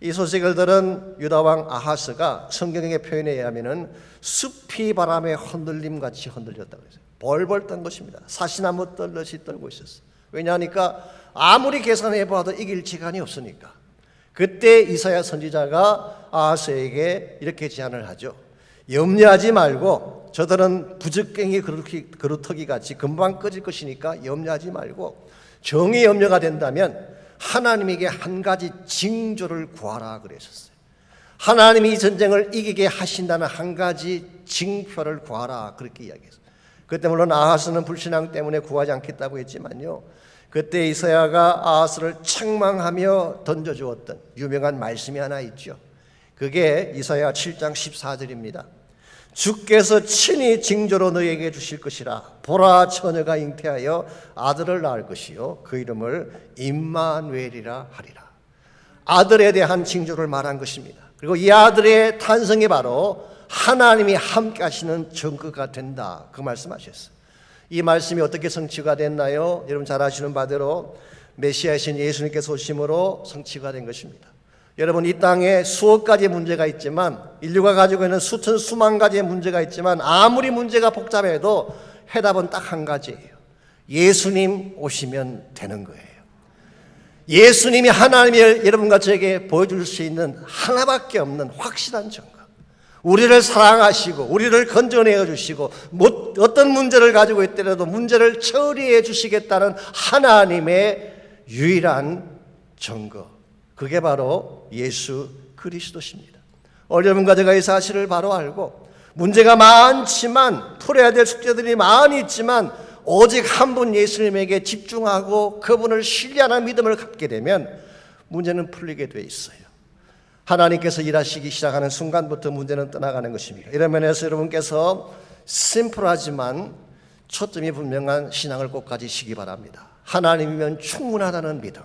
B: 이 소식을 들은 유다왕 아하스가 성경의 표현에 의하면 숲이 바람에 흔들림 같이 흔들렸다고 했어요. 벌벌 떤 것입니다. 사시나무 떨듯이 떨고 있었어요. 왜냐하니까 아무리 계산해봐도 이길 시간이 없으니까. 그때 이사야 선지자가 아하스에게 이렇게 제안을 하죠. 염려하지 말고 저들은 부적갱이 그루터기 같이 금방 꺼질 것이니까 염려하지 말고 정의 염려가 된다면 하나님에게 한 가지 징조를 구하라 그러셨어요. 하나님이 이 전쟁을 이기게 하신다는 한 가지 징표를 구하라 그렇게 이야기했어요. 그때 물론 아하스는 불신앙 때문에 구하지 않겠다고 했지만요. 그때 이사야가 아하스를 책망하며 던져주었던 유명한 말씀이 하나 있죠. 그게 이사야 7장 14절입니다. 주께서 친히 징조로 너에게 주실 것이라. 보라 처녀가 잉태하여 아들을 낳을 것이요 그 이름을 임마누엘이라 하리라. 아들에 대한 징조를 말한 것입니다. 그리고 이 아들의 탄생이 바로 하나님이 함께 하시는 증거가 된다 그 말씀하셨어요. 이 말씀이 어떻게 성취가 됐나요? 여러분 잘 아시는 바대로 메시아이신 예수님께서 오심으로 성취가 된 것입니다. 여러분 이 땅에 수억 가지의 문제가 있지만 인류가 가지고 있는 수천 수만 가지의 문제가 있지만 아무리 문제가 복잡해도 해답은 딱 한 가지예요. 예수님 오시면 되는 거예요. 예수님이 하나님이 여러분과 저에게 보여줄 수 있는 하나밖에 없는 확실한 증거. 우리를 사랑하시고 우리를 건져내어 주시고 어떤 문제를 가지고 있더라도 문제를 처리해 주시겠다는 하나님의 유일한 증거, 그게 바로 예수 그리스도십니다. 여러분과 제가 이 사실을 바로 알고 문제가 많지만 풀어야 될 숙제들이 많이 있지만 오직 한 분 예수님에게 집중하고 그분을 신뢰하는 믿음을 갖게 되면 문제는 풀리게 돼 있어요. 하나님께서 일하시기 시작하는 순간부터 문제는 떠나가는 것입니다. 이런 면에서 여러분께서 심플하지만 초점이 분명한 신앙을 꼭 가지시기 바랍니다. 하나님이면 충분하다는 믿음,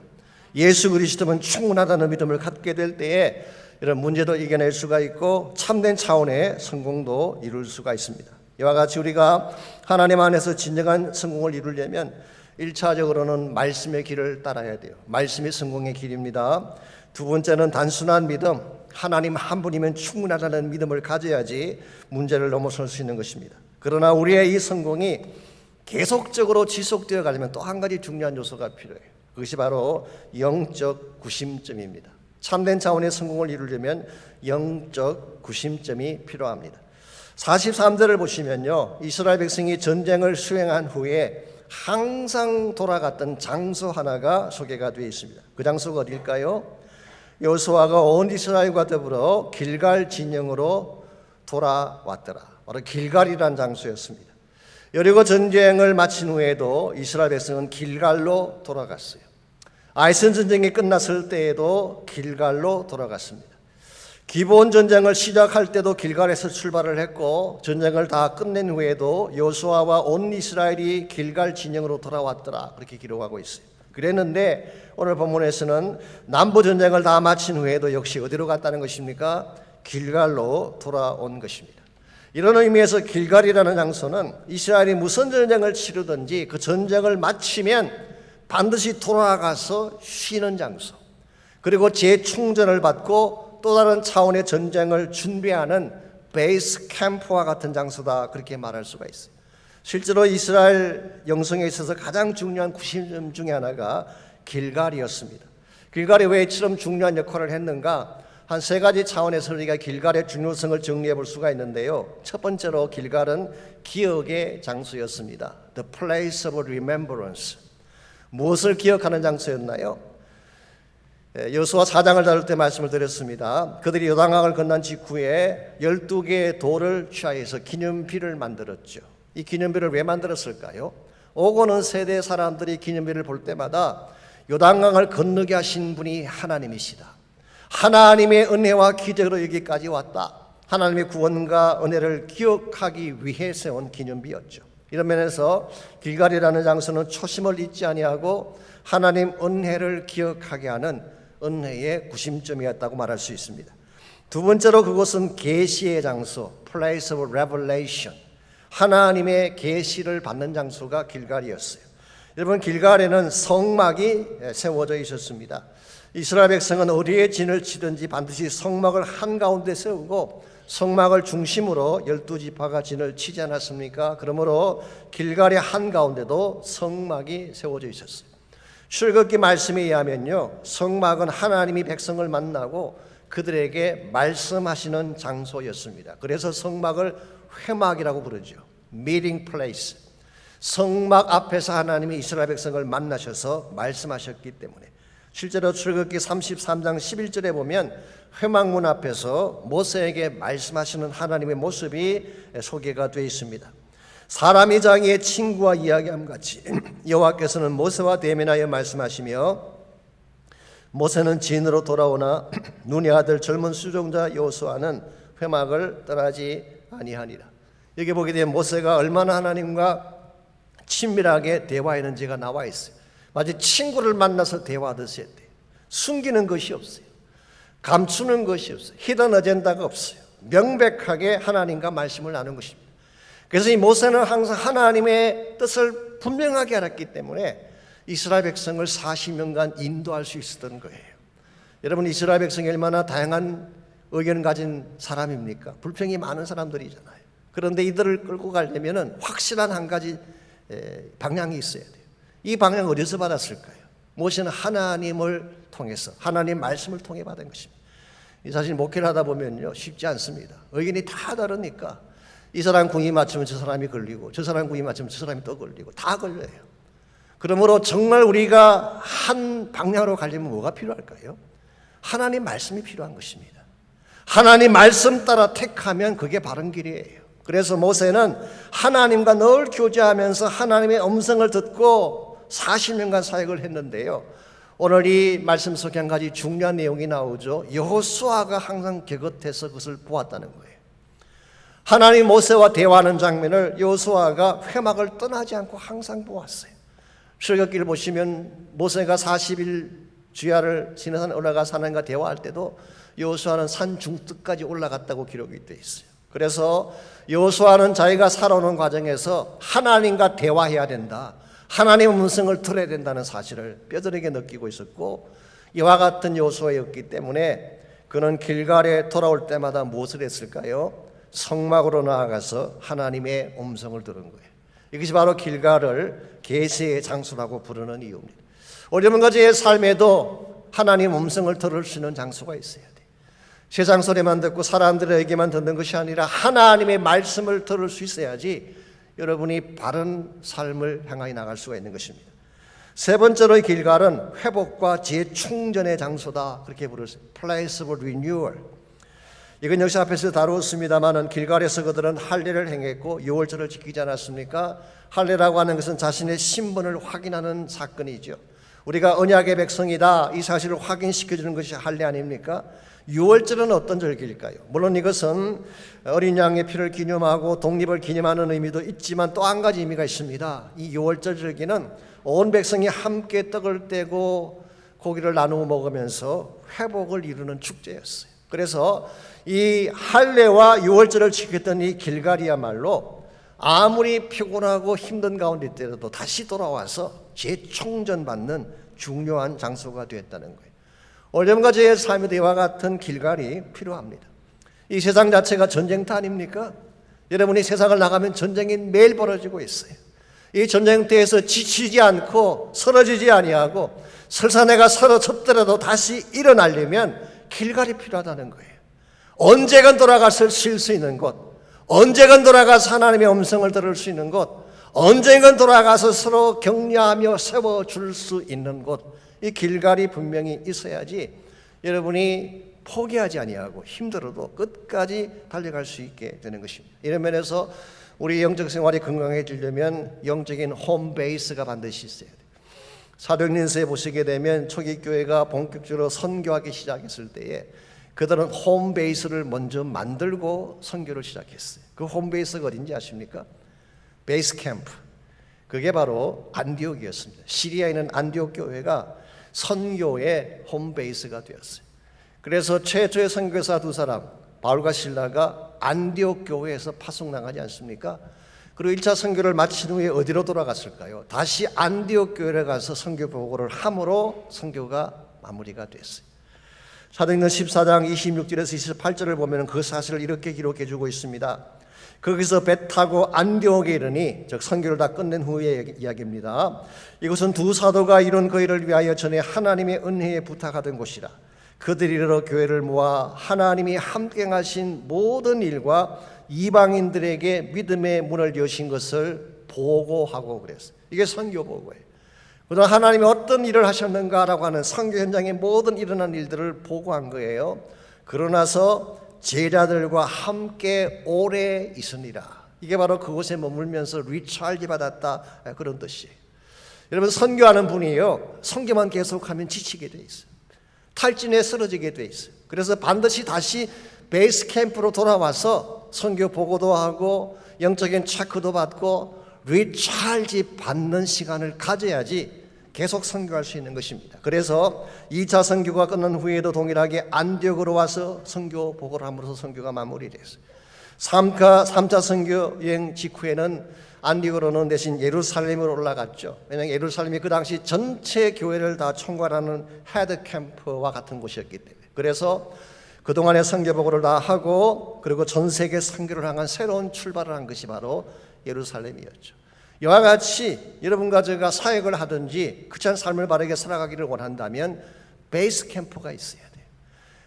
B: 예수 그리스도면 충분하다는 믿음을 갖게 될 때에 이런 문제도 이겨낼 수가 있고 참된 차원의 성공도 이룰 수가 있습니다. 이와 같이 우리가 하나님 안에서 진정한 성공을 이루려면 1차적으로는 말씀의 길을 따라야 돼요. 말씀이 성공의 길입니다. 두 번째는 단순한 믿음, 하나님 한 분이면 충분하다는 믿음을 가져야지 문제를 넘어설 수 있는 것입니다. 그러나 우리의 이 성공이 계속적으로 지속되어 가려면 또 한 가지 중요한 요소가 필요해요. 그것이 바로 영적 구심점입니다. 참된 차원의 성공을 이루려면 영적 구심점이 필요합니다. 43절을 보시면요, 이스라엘 백성이 전쟁을 수행한 후에 항상 돌아갔던 장소 하나가 소개가 되어 있습니다. 그 장소가 어딜까요? 여호수아가 온 이스라엘과 더불어 길갈 진영으로 돌아왔더라. 바로 길갈이라는 장소였습니다. 여리고 전쟁을 마친 후에도 이스라엘 백성은 길갈로 돌아갔어요. 아이슨 전쟁이 끝났을 때에도 길갈로 돌아갔습니다. 기브온 전쟁을 시작할 때도 길갈에서 출발을 했고 전쟁을 다 끝낸 후에도 여호수아와 온 이스라엘이 길갈 진영으로 돌아왔더라, 그렇게 기록하고 있어요. 그랬는데 오늘 본문에서는 남부 전쟁을 다 마친 후에도 역시 어디로 갔다는 것입니까? 길갈로 돌아온 것입니다. 이런 의미에서 길갈이라는 장소는 이스라엘이 무슨 전쟁을 치르든지 그 전쟁을 마치면 반드시 돌아가서 쉬는 장소, 그리고 재충전을 받고 또 다른 차원의 전쟁을 준비하는 베이스 캠프와 같은 장소다, 그렇게 말할 수가 있어요. 실제로 이스라엘 영성에 있어서 가장 중요한 구심점 중에 하나가 길갈이었습니다. 길갈이 왜 이처럼 중요한 역할을 했는가? 한 세 가지 차원에서 우리가 길갈의 중요성을 정리해 볼 수가 있는데요. 첫 번째로 길갈은 기억의 장소였습니다. The place of remembrance. 무엇을 기억하는 장소였나요? 여호수아 4장을 다룰 때 말씀을 드렸습니다. 그들이 요단강을 건넌 직후에 12개의 돌을 취하여서 기념비를 만들었죠. 이 기념비를 왜 만들었을까요? 오고 오는 세대 사람들이 기념비를 볼 때마다 요단강을 건너게 하신 분이 하나님이시다, 하나님의 은혜와 기적으로 여기까지 왔다, 하나님의 구원과 은혜를 기억하기 위해 세운 기념비였죠. 이런 면에서 길갈이라는 장소는 초심을 잊지 아니하고 하나님 은혜를 기억하게 하는 은혜의 구심점이었다고 말할 수 있습니다. 두 번째로 그곳은 계시의 장소, place of revelation, 하나님의 계시를 받는 장소가 길갈이었어요. 여러분, 길갈에는 성막이 세워져 있었습니다. 이스라엘 백성은 어디에 진을 치든지 반드시 성막을 한가운데 세우고 성막을 중심으로 12지파가 진을 치지 않았습니까? 그러므로 길갈의 한가운데도 성막이 세워져 있었어요. 출애굽기 말씀에 의하면요, 성막은 하나님이 백성을 만나고 그들에게 말씀하시는 장소였습니다. 그래서 성막을 회막이라고 부르죠. Meeting place. 성막 앞에서 하나님이 이스라엘 백성을 만나셔서 말씀하셨기 때문에 실제로 출애굽기 33장 11절에 보면 회막문 앞에서 모세에게 말씀하시는 하나님의 모습이 소개가 되어 있습니다. 사람이 자기의 친구와 이야기함 같이 여호와께서는 모세와 대면하여 말씀하시며 모세는 진으로 돌아오나 눈의 아들 젊은 수종자 여호수아는 회막을 떠나지 아니하니라. 여기 보게 되면 모세가 얼마나 하나님과 친밀하게 대화했는지가 나와 있어요. 마치 친구를 만나서 대화하듯이 했대요. 숨기는 것이 없어요. 감추는 것이 없어요. 히든 어젠다가 없어요. 명백하게 하나님과 말씀을 나눈 것입니다. 그래서 이 모세는 항상 하나님의 뜻을 분명하게 알았기 때문에 이스라엘 백성을 40년간 인도할 수 있었던 거예요. 여러분, 이스라엘 백성이 얼마나 다양한 의견을 가진 사람입니까? 불평이 많은 사람들이잖아요. 그런데 이들을 끌고 가려면 확실한 한 가지 방향이 있어야 돼요. 이 방향을 어디서 받았을까요? 모세는 하나님을 통해서, 하나님 말씀을 통해 받은 것입니다. 이 사실 목회를 하다 보면요 쉽지 않습니다. 의견이 다 다르니까 이 사람 궁이 맞추면 저 사람이 걸리고 저 사람 궁이 맞추면 저 사람이 또 걸리고 다 걸려요. 그러므로 정말 우리가 한 방향으로 가려면 뭐가 필요할까요? 하나님 말씀이 필요한 것입니다. 하나님 말씀 따라 택하면 그게 바른 길이에요. 그래서 모세는 하나님과 늘 교제하면서 하나님의 음성을 듣고 40년간 사역을 했는데요. 오늘 이 말씀 속에 한 가지 중요한 내용이 나오죠. 여호수아가 항상 곁에서 그것을 보았다는 거예요. 하나님 모세와 대화하는 장면을 여호수아가 회막을 떠나지 않고 항상 보았어요. 출애굽기를 보시면 모세가 40일 주야를 시내산 올라가서 하나님과 대화할 때도 여호수아는 산 중턱까지 올라갔다고 기록이 되어 있어요. 그래서 여호수아는 자기가 살아오는 과정에서 하나님과 대화해야 된다, 하나님의 음성을 들어야 된다는 사실을 뼈저리게 느끼고 있었고, 이와 같은 여호수아였기 때문에 그는 길갈에 돌아올 때마다 무엇을 했을까요? 성막으로 나아가서 하나님의 음성을 들은 거예요. 이것이 바로 길갈을 계시의 장소라고 부르는 이유입니다. 우리 여러분과의 삶에도 하나님 음성을 들을 수 있는 장소가 있어야 돼요. 세상 소리만 듣고 사람들의 얘기만 듣는 것이 아니라 하나님의 말씀을 들을 수 있어야지 여러분이 바른 삶을 향하여 나갈 수가 있는 것입니다. 세 번째로 길갈은 회복과 재충전의 장소다, 그렇게 부르어요. Place of Renewal. 이건 역시 앞에서 다루었습니다마는 길갈에서 그들은 할례를 행했고 유월절을 지키지 않았습니까? 할례라고 하는 것은 자신의 신분을 확인하는 사건이죠. 우리가 언약의 백성이다, 이 사실을 확인시켜주는 것이 할례 아닙니까? 유월절은 어떤 절기일까요? 물론 이것은 어린 양의 피를 기념하고 독립을 기념하는 의미도 있지만 또 한 가지 의미가 있습니다. 이 유월절 절기는 온 백성이 함께 떡을 떼고 고기를 나누어 먹으면서 회복을 이루는 축제였어요. 그래서 이 할례와 유월절을 지켰던 이 길갈이야말로 아무리 피곤하고 힘든 가운데 있더라도 다시 돌아와서 재충전받는 중요한 장소가 되었다는 거예요. 오늘과 저의 삶의 이와 같은 길갈이 필요합니다. 이 세상 자체가 전쟁터 아닙니까? 여러분이 세상을 나가면 전쟁이 매일 벌어지고 있어요. 이 전쟁터에서 지치지 않고 쓰러지지 아니하고 설사 내가 쓰러졌더라도 다시 일어나려면 길갈이 필요하다는 거예요. 언제건 돌아가서 쉴 수 있는 곳, 언제건 돌아가서 하나님의 음성을 들을 수 있는 곳, 언제건 돌아가서 서로 격려하며 세워줄 수 있는 곳, 이 길갈이 분명히 있어야지 여러분이 포기하지 아니하고 힘들어도 끝까지 달려갈 수 있게 되는 것입니다. 이런 면에서 우리 영적 생활이 건강해지려면 영적인 홈베이스가 반드시 있어야 돼요. 사도행전서에 보시게 되면 초기 교회가 본격적으로 선교하기 시작했을 때에 그들은 홈베이스를 먼저 만들고 선교를 시작했어요. 그 홈베이스가 어딘지 아십니까? 베이스 캠프. 그게 바로 안디옥이었습니다. 시리아에 있는 안디옥 교회가 선교의 홈베이스가 되었어요. 그래서 최초의 선교사 두 사람, 바울과 실라가 안디옥 교회에서 파송나가지 않습니까? 그리고 1차 선교를 마친 후에 어디로 돌아갔을까요? 다시 안디옥 교회에 가서 선교 보고를 함으로 선교가 마무리가 됐어요. 사도행전 14장 26절에서 28절을 보면 그 사실을 이렇게 기록해 주고 있습니다. 거기서 배 타고 안디옥에 이르니, 즉 선교를 다 끝낸 후의 이야기입니다. 이곳은 두 사도가 이룬 그 일을 위하여 전에 하나님의 은혜에 부탁하던 곳이라. 그들이 이르러 교회를 모아 하나님이 함께 하신 모든 일과 이방인들에게 믿음의 문을 여신 것을 보고하고 그랬어요. 이게 선교 보고예요. 그동안 하나님이 어떤 일을 하셨는가라고 하는 선교 현장의 모든 일어난 일들을 보고한 거예요. 그러나서 제자들과 함께 오래 있으니라. 이게 바로 그곳에 머물면서 리찰지 받았다, 그런 뜻이에요. 여러분, 선교하는 분이요, 선교만 계속하면 지치게 돼 있어요. 탈진에 쓰러지게 돼 있어요. 그래서 반드시 다시 베이스 캠프로 돌아와서 선교 보고도 하고 영적인 체크도 받고 리찰지 받는 시간을 가져야지 계속 선교할 수 있는 것입니다. 그래서 2차 선교가 끝난 후에도 동일하게 안디옥으로 와서 선교 보고를 함으로써 선교가 마무리됐어요. 3차 선교 여행 직후에는 안디옥으로는 대신 예루살렘으로 올라갔죠. 왜냐하면 예루살렘이 그 당시 전체 교회를 다 총괄하는 헤드 캠프와 같은 곳이었기 때문에. 그래서 그동안의 선교 보고를 다 하고 그리고 전 세계 선교를 향한 새로운 출발을 한 것이 바로 예루살렘이었죠. 이와 같이 여러분과 제가 사역을 하든지 그처럼 삶을 바르게 살아가기를 원한다면 베이스 캠프가 있어야 돼요.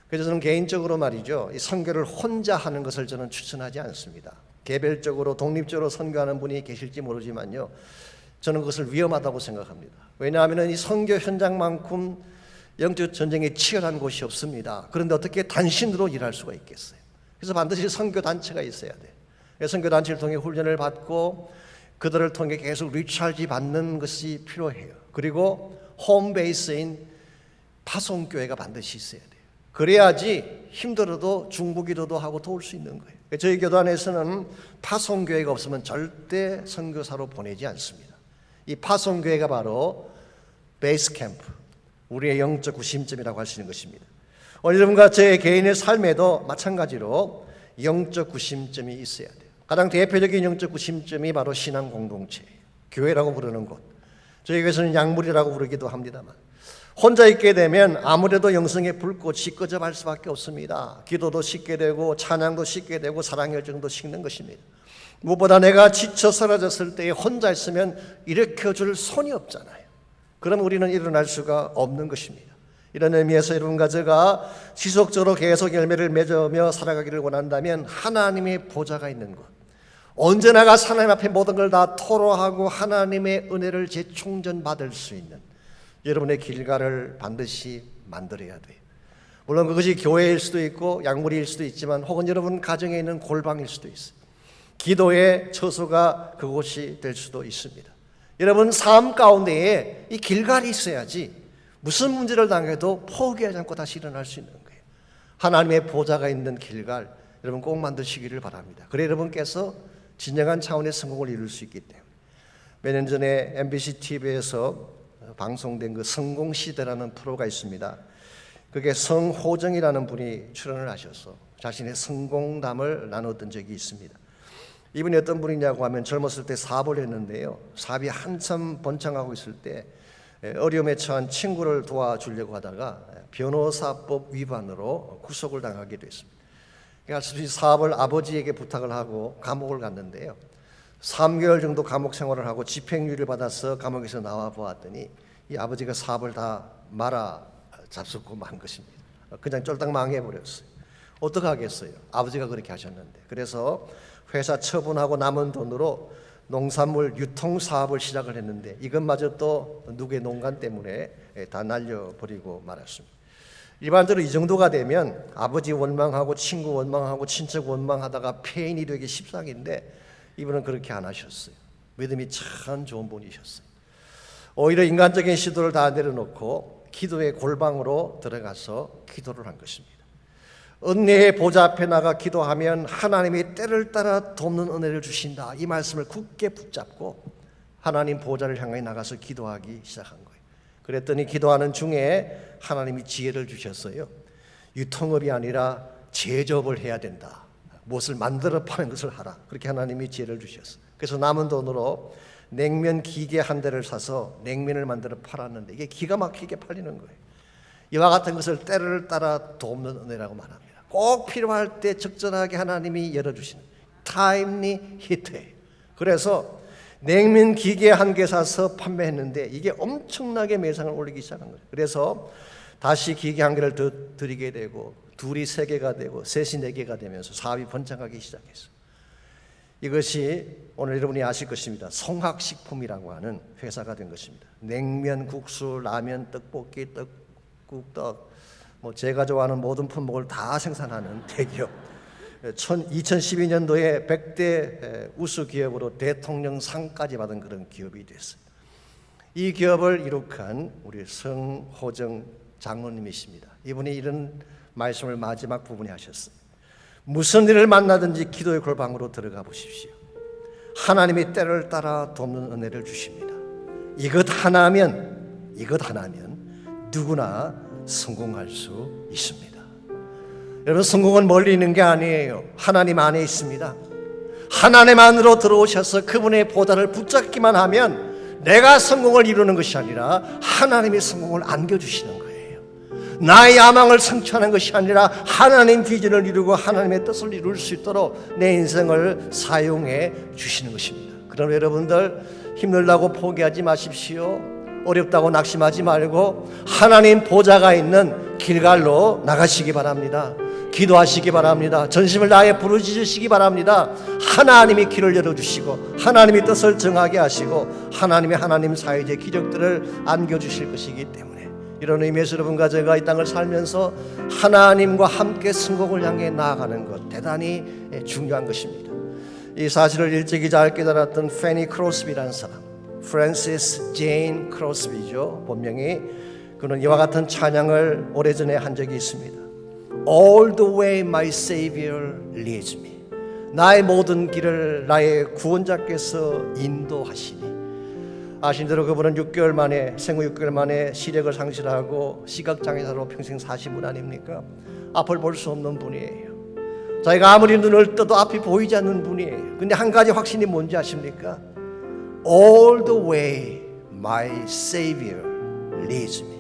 B: 그래서 저는 개인적으로 말이죠, 이 선교를 혼자 하는 것을 저는 추천하지 않습니다. 개별적으로 독립적으로 선교하는 분이 계실지 모르지만요, 저는 그것을 위험하다고 생각합니다. 왜냐하면 이 선교 현장만큼 영적 전쟁이 치열한 곳이 없습니다. 그런데 어떻게 단신으로 일할 수가 있겠어요? 그래서 반드시 선교 단체가 있어야 돼요. 선교 단체를 통해 훈련을 받고 그들을 통해 계속 리차지 받는 것이 필요해요. 그리고 홈베이스인 파송교회가 반드시 있어야 돼요. 그래야지 힘들어도 중보기도도 하고 도울 수 있는 거예요. 저희 교단에서는 파송교회가 없으면 절대 선교사로 보내지 않습니다. 이 파송교회가 바로 베이스 캠프, 우리의 영적 구심점이라고 할 수 있는 것입니다. 여러분과 제 개인의 삶에도 마찬가지로 영적 구심점이 있어야 돼요. 가장 대표적인 영적 구심점이 바로 신앙 공동체예요. 교회라고 부르는 곳. 저희 교회에서는 양물이라고 부르기도 합니다만, 혼자 있게 되면 아무래도 영성의 불꽃이 꺼져갈 수밖에 없습니다. 기도도 식게 되고 찬양도 식게 되고 사랑 열정도 식는 것입니다. 무엇보다 내가 지쳐 사라졌을 때 혼자 있으면 일으켜줄 손이 없잖아요. 그럼 우리는 일어날 수가 없는 것입니다. 이런 의미에서 여러분과 제가 지속적으로 계속 열매를 맺으며 살아가기를 원한다면 하나님의 보좌가 있는 곳, 언제나가 하나님 앞에 모든 걸 다 토로하고 하나님의 은혜를 재충전받을 수 있는 여러분의 길가를 반드시 만들어야 돼요. 물론 그것이 교회일 수도 있고 약물일 수도 있지만, 혹은 여러분 가정에 있는 골방일 수도 있어요. 기도의 처소가 그곳이 될 수도 있습니다. 여러분 삶 가운데에 이 길갈이 있어야지 무슨 문제를 당해도 포기하지 않고 다시 일어날 수 있는 거예요. 하나님의 보좌가 있는 길갈, 여러분 꼭 만드시기를 바랍니다. 그래 여러분께서 진정한 차원의 성공을 이룰 수 있기 때문에. 몇 년 전에 MBC TV에서 방송된 그 성공시대라는 프로가 있습니다. 그게 성호정이라는 분이 출연을 하셔서 자신의 성공담을 나눴던 적이 있습니다. 이분이 어떤 분이냐고 하면 젊었을 때 사업을 했는데요, 사업이 한참 번창하고 있을 때 어려움에 처한 친구를 도와주려고 하다가 변호사법 위반으로 구속을 당하게 됐습니다. 그래서 사업을 아버지에게 부탁을 하고 감옥을 갔는데요, 3개월 정도 감옥 생활을 하고 집행유예를 받아서 감옥에서 나와 보았더니 이 아버지가 사업을 다 말아 잡수고 만 것입니다. 그냥 쫄딱 망해버렸어요. 어떡하겠어요? 아버지가 그렇게 하셨는데. 그래서 회사 처분하고 남은 돈으로 농산물 유통 사업을 시작을 했는데 이것마저 또 누구의 농간 때문에 다 날려버리고 말았습니다. 일반적으로 이 정도가 되면 아버지 원망하고 친구 원망하고 친척 원망하다가 폐인이 되기 십상인데, 이분은 그렇게 안 하셨어요. 믿음이 참 좋은 분이셨어요. 오히려 인간적인 시도를 다 내려놓고 기도의 골방으로 들어가서 기도를 한 것입니다. 은혜의 보좌 앞에 나가 기도하면 하나님이 때를 따라 돕는 은혜를 주신다, 이 말씀을 굳게 붙잡고 하나님 보좌를 향해 나가서 기도하기 시작한 거예요. 그랬더니 기도하는 중에 하나님이 지혜를 주셨어요. 유통업이 아니라 제조업을 해야 된다, 무엇을 만들어 파는 것을 하라, 그렇게 하나님이 지혜를 주셨어요. 그래서 남은 돈으로 냉면 기계 한 대를 사서 냉면을 만들어 팔았는데 이게 기가 막히게 팔리는 거예요. 이와 같은 것을 때를 따라 돕는 은혜라고 말합니다. 꼭 필요할 때 적절하게 하나님이 열어주시는 타임리 히트예요. 그래서 냉면 기계 한 개 사서 판매했는데 이게 엄청나게 매상을 올리기 시작한 거예요. 그래서 다시 기계 한 개를 더 드리게 되고, 둘이 3개가 되고 셋이 4개가 되면서 사업이 번창하기 시작했어요. 이것이 오늘 여러분이 아실 것입니다. 성학식품이라고 하는 회사가 된 것입니다. 냉면, 국수, 라면, 떡볶이, 떡국떡, 제가 좋아하는 모든 품목을 다 생산하는 대기업. 2012년도에 100대 우수 기업으로 대통령상까지 받은 그런 기업이 됐어요. 이 기업을 이룩한 우리 성호정 장로님이십니다. 이분이 이런 말씀을 마지막 부분에 하셨어요. 무슨 일을 만나든지 기도의 골방으로 들어가 보십시오. 하나님이 때를 따라 돕는 은혜를 주십니다. 이것 하나면 누구나 성공할 수 있습니다. 여러분, 성공은 멀리 있는 게 아니에요. 하나님 안에 있습니다. 하나님 안으로 들어오셔서 그분의 보좌를 붙잡기만 하면 내가 성공을 이루는 것이 아니라 하나님의 성공을 안겨주시는 거예요. 나의 야망을 성취하는 것이 아니라 하나님 비전을 이루고 하나님의 뜻을 이룰 수 있도록 내 인생을 사용해 주시는 것입니다. 그럼 여러분들 힘들다고 포기하지 마십시오. 어렵다고 낙심하지 말고 하나님 보좌가 있는 길갈로 나가시기 바랍니다. 기도하시기 바랍니다. 전심을 다해 부르짖으시기 바랍니다. 하나님이 길을 열어주시고 하나님이 뜻을 정하게 하시고 하나님 사이의 기적들을 안겨주실 것이기 때문에 이런 의미에서 여러분과 제가 이 땅을 살면서 하나님과 함께 승곡을 향해 나아가는 것 대단히 중요한 것입니다. 이 사실을 일찍이 잘 깨달았던 페니 크로스비라는 사람, 프랜시스 제인 크로스비죠. 본명이. 그는 이와 같은 찬양을 오래전에 한 적이 있습니다. All the way my Savior leads me. 나의 모든 길을 나의 구원자께서 인도하시니. 아신 대로 그분은 6개월 만에 생후 6개월 만에 시력을 상실하고 시각장애자로 평생 사신 분 아닙니까? 앞을 볼 수 없는 분이에요. 자기가 아무리 눈을 떠도 앞이 보이지 않는 분이에요. 근데 한 가지 확신이 뭔지 아십니까? All the way my Savior leads me.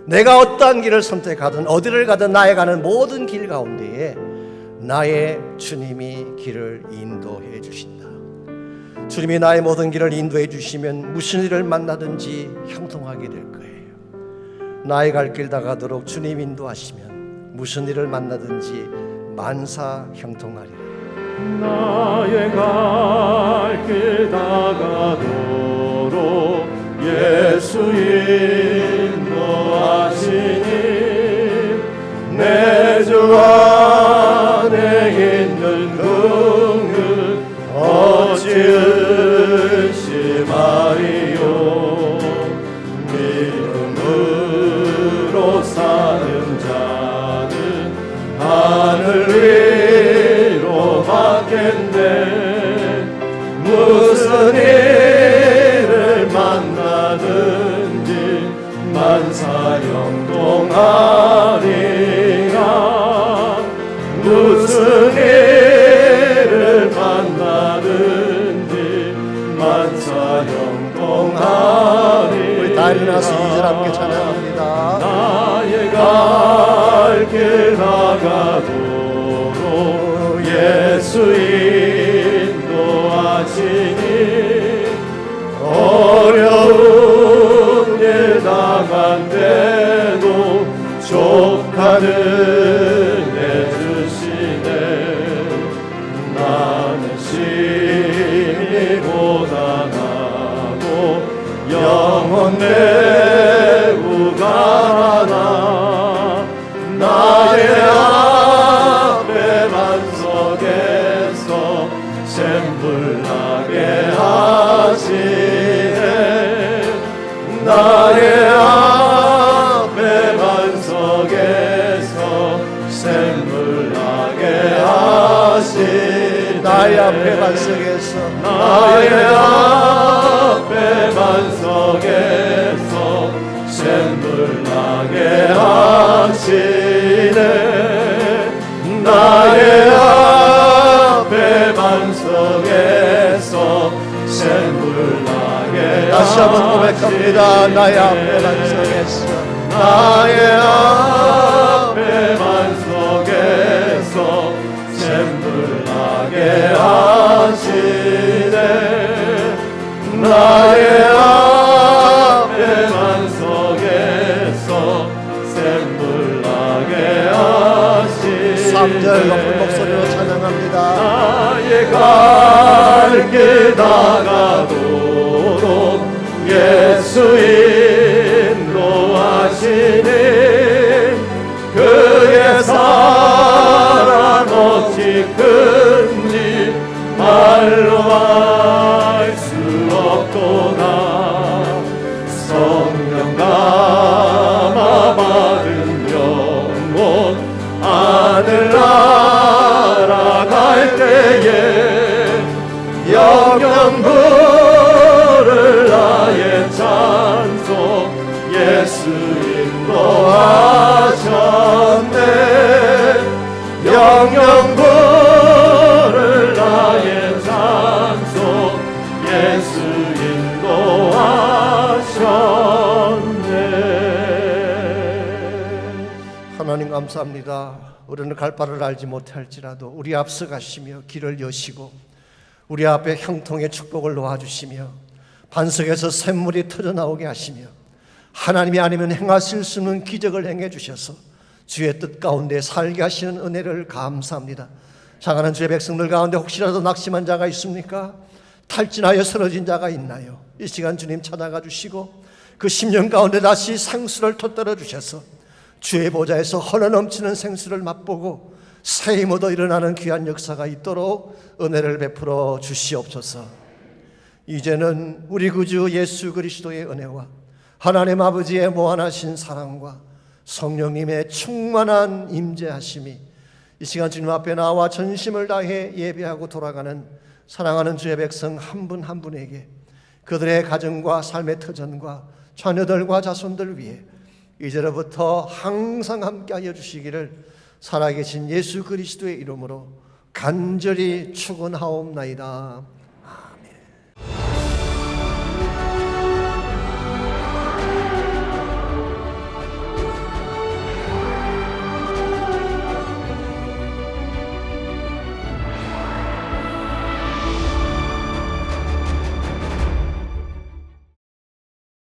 B: 내가 어떠한 길을 선택하든 어디를 가든 나의 가는 모든 길 가운데에 나의 주님이 길을 인도해 주신다. 주님이 나의 모든 길을 인도해 주시면 무슨 일을 만나든지 형통하게 될 거예요. 나의 갈 길 다가도록 주님 인도하시면 무슨 일을 만나든지 만사 형통하리라.
A: 나의 갈 길 다가도록 예수 인도하시니 내 주 안에 있는 긍휼 어찌 의심하리요. 믿음으로 사는 자는 하늘 위로 받겠네. 무슨 일을 만나든지 만사형통하리라. 무슨 일을 만나든지 만사형통하리라.
B: 우리 다 일어나서 2절 함께 찬양합니다.
A: 나의 갈 길 다가도록 예수 인도하시니 어려운 일 당한데도 족하는 해주시네. 나는 심히 고단하고 영혼 매우 가난하. 나의 앞에 반석에서 샘불나게 하시네. 나의 앞에 반석에서 샘불나게 하시네.
B: 나의 앞에 반석에서
A: 나의 앞에 반석에서 샘불나게 하시네. 나의 앞에 반석에서 샘불나게
B: 다시 한번 고백합니다. 나의 앞에 반석에서
A: 나의 앞에 반석에서 샘불나게 하시네. 나의 앞에 반석에서 샘불나게 하시네.
B: 3절 높은 목소리로 찬양합니다.
A: 나의 갈 길 다가도록 예수 인도하시니 그의 사랑 어찌 큰지 말로 알 수 없도다. 성령 감화 받은 영혼 하늘 날아갈 때에 영영 부를 나의 찬송 예수 인도하셨네. 영영 부를 나의 찬송 예수 인도하셨네.
B: 하나님 감사합니다. 우리는 갈 바를 알지 못할지라도 우리 앞서 가시며 길을 여시고 우리 앞에 형통의 축복을 놓아주시며 반석에서 샘물이 터져나오게 하시며 하나님이 아니면 행하실 수 없는 기적을 행해 주셔서 주의 뜻 가운데 살게 하시는 은혜를 감사합니다. 사랑하는 주의 백성들 가운데 혹시라도 낙심한 자가 있습니까? 탈진하여 쓰러진 자가 있나요? 이 시간 주님 찾아가 주시고 그 심령 가운데 다시 생수를 터뜨려 주셔서 주의 보좌에서 흘러넘치는 생수를 맛보고 새 힘 얻어 일어나는 귀한 역사가 있도록 은혜를 베풀어 주시옵소서. 이제는 우리 구주 예수 그리스도의 은혜와 하나님 아버지의 무한하신 사랑과 성령님의 충만한 임재하심이 이 시간 주님 앞에 나와 전심을 다해 예배하고 돌아가는 사랑하는 주의 백성 한 분 한 분에게 그들의 가정과 삶의 터전과 자녀들과 자손들 위해 이제로부터 항상 함께하여 주시기를 살아계신 예수 그리스도의 이름으로 간절히 축원하옵나이다.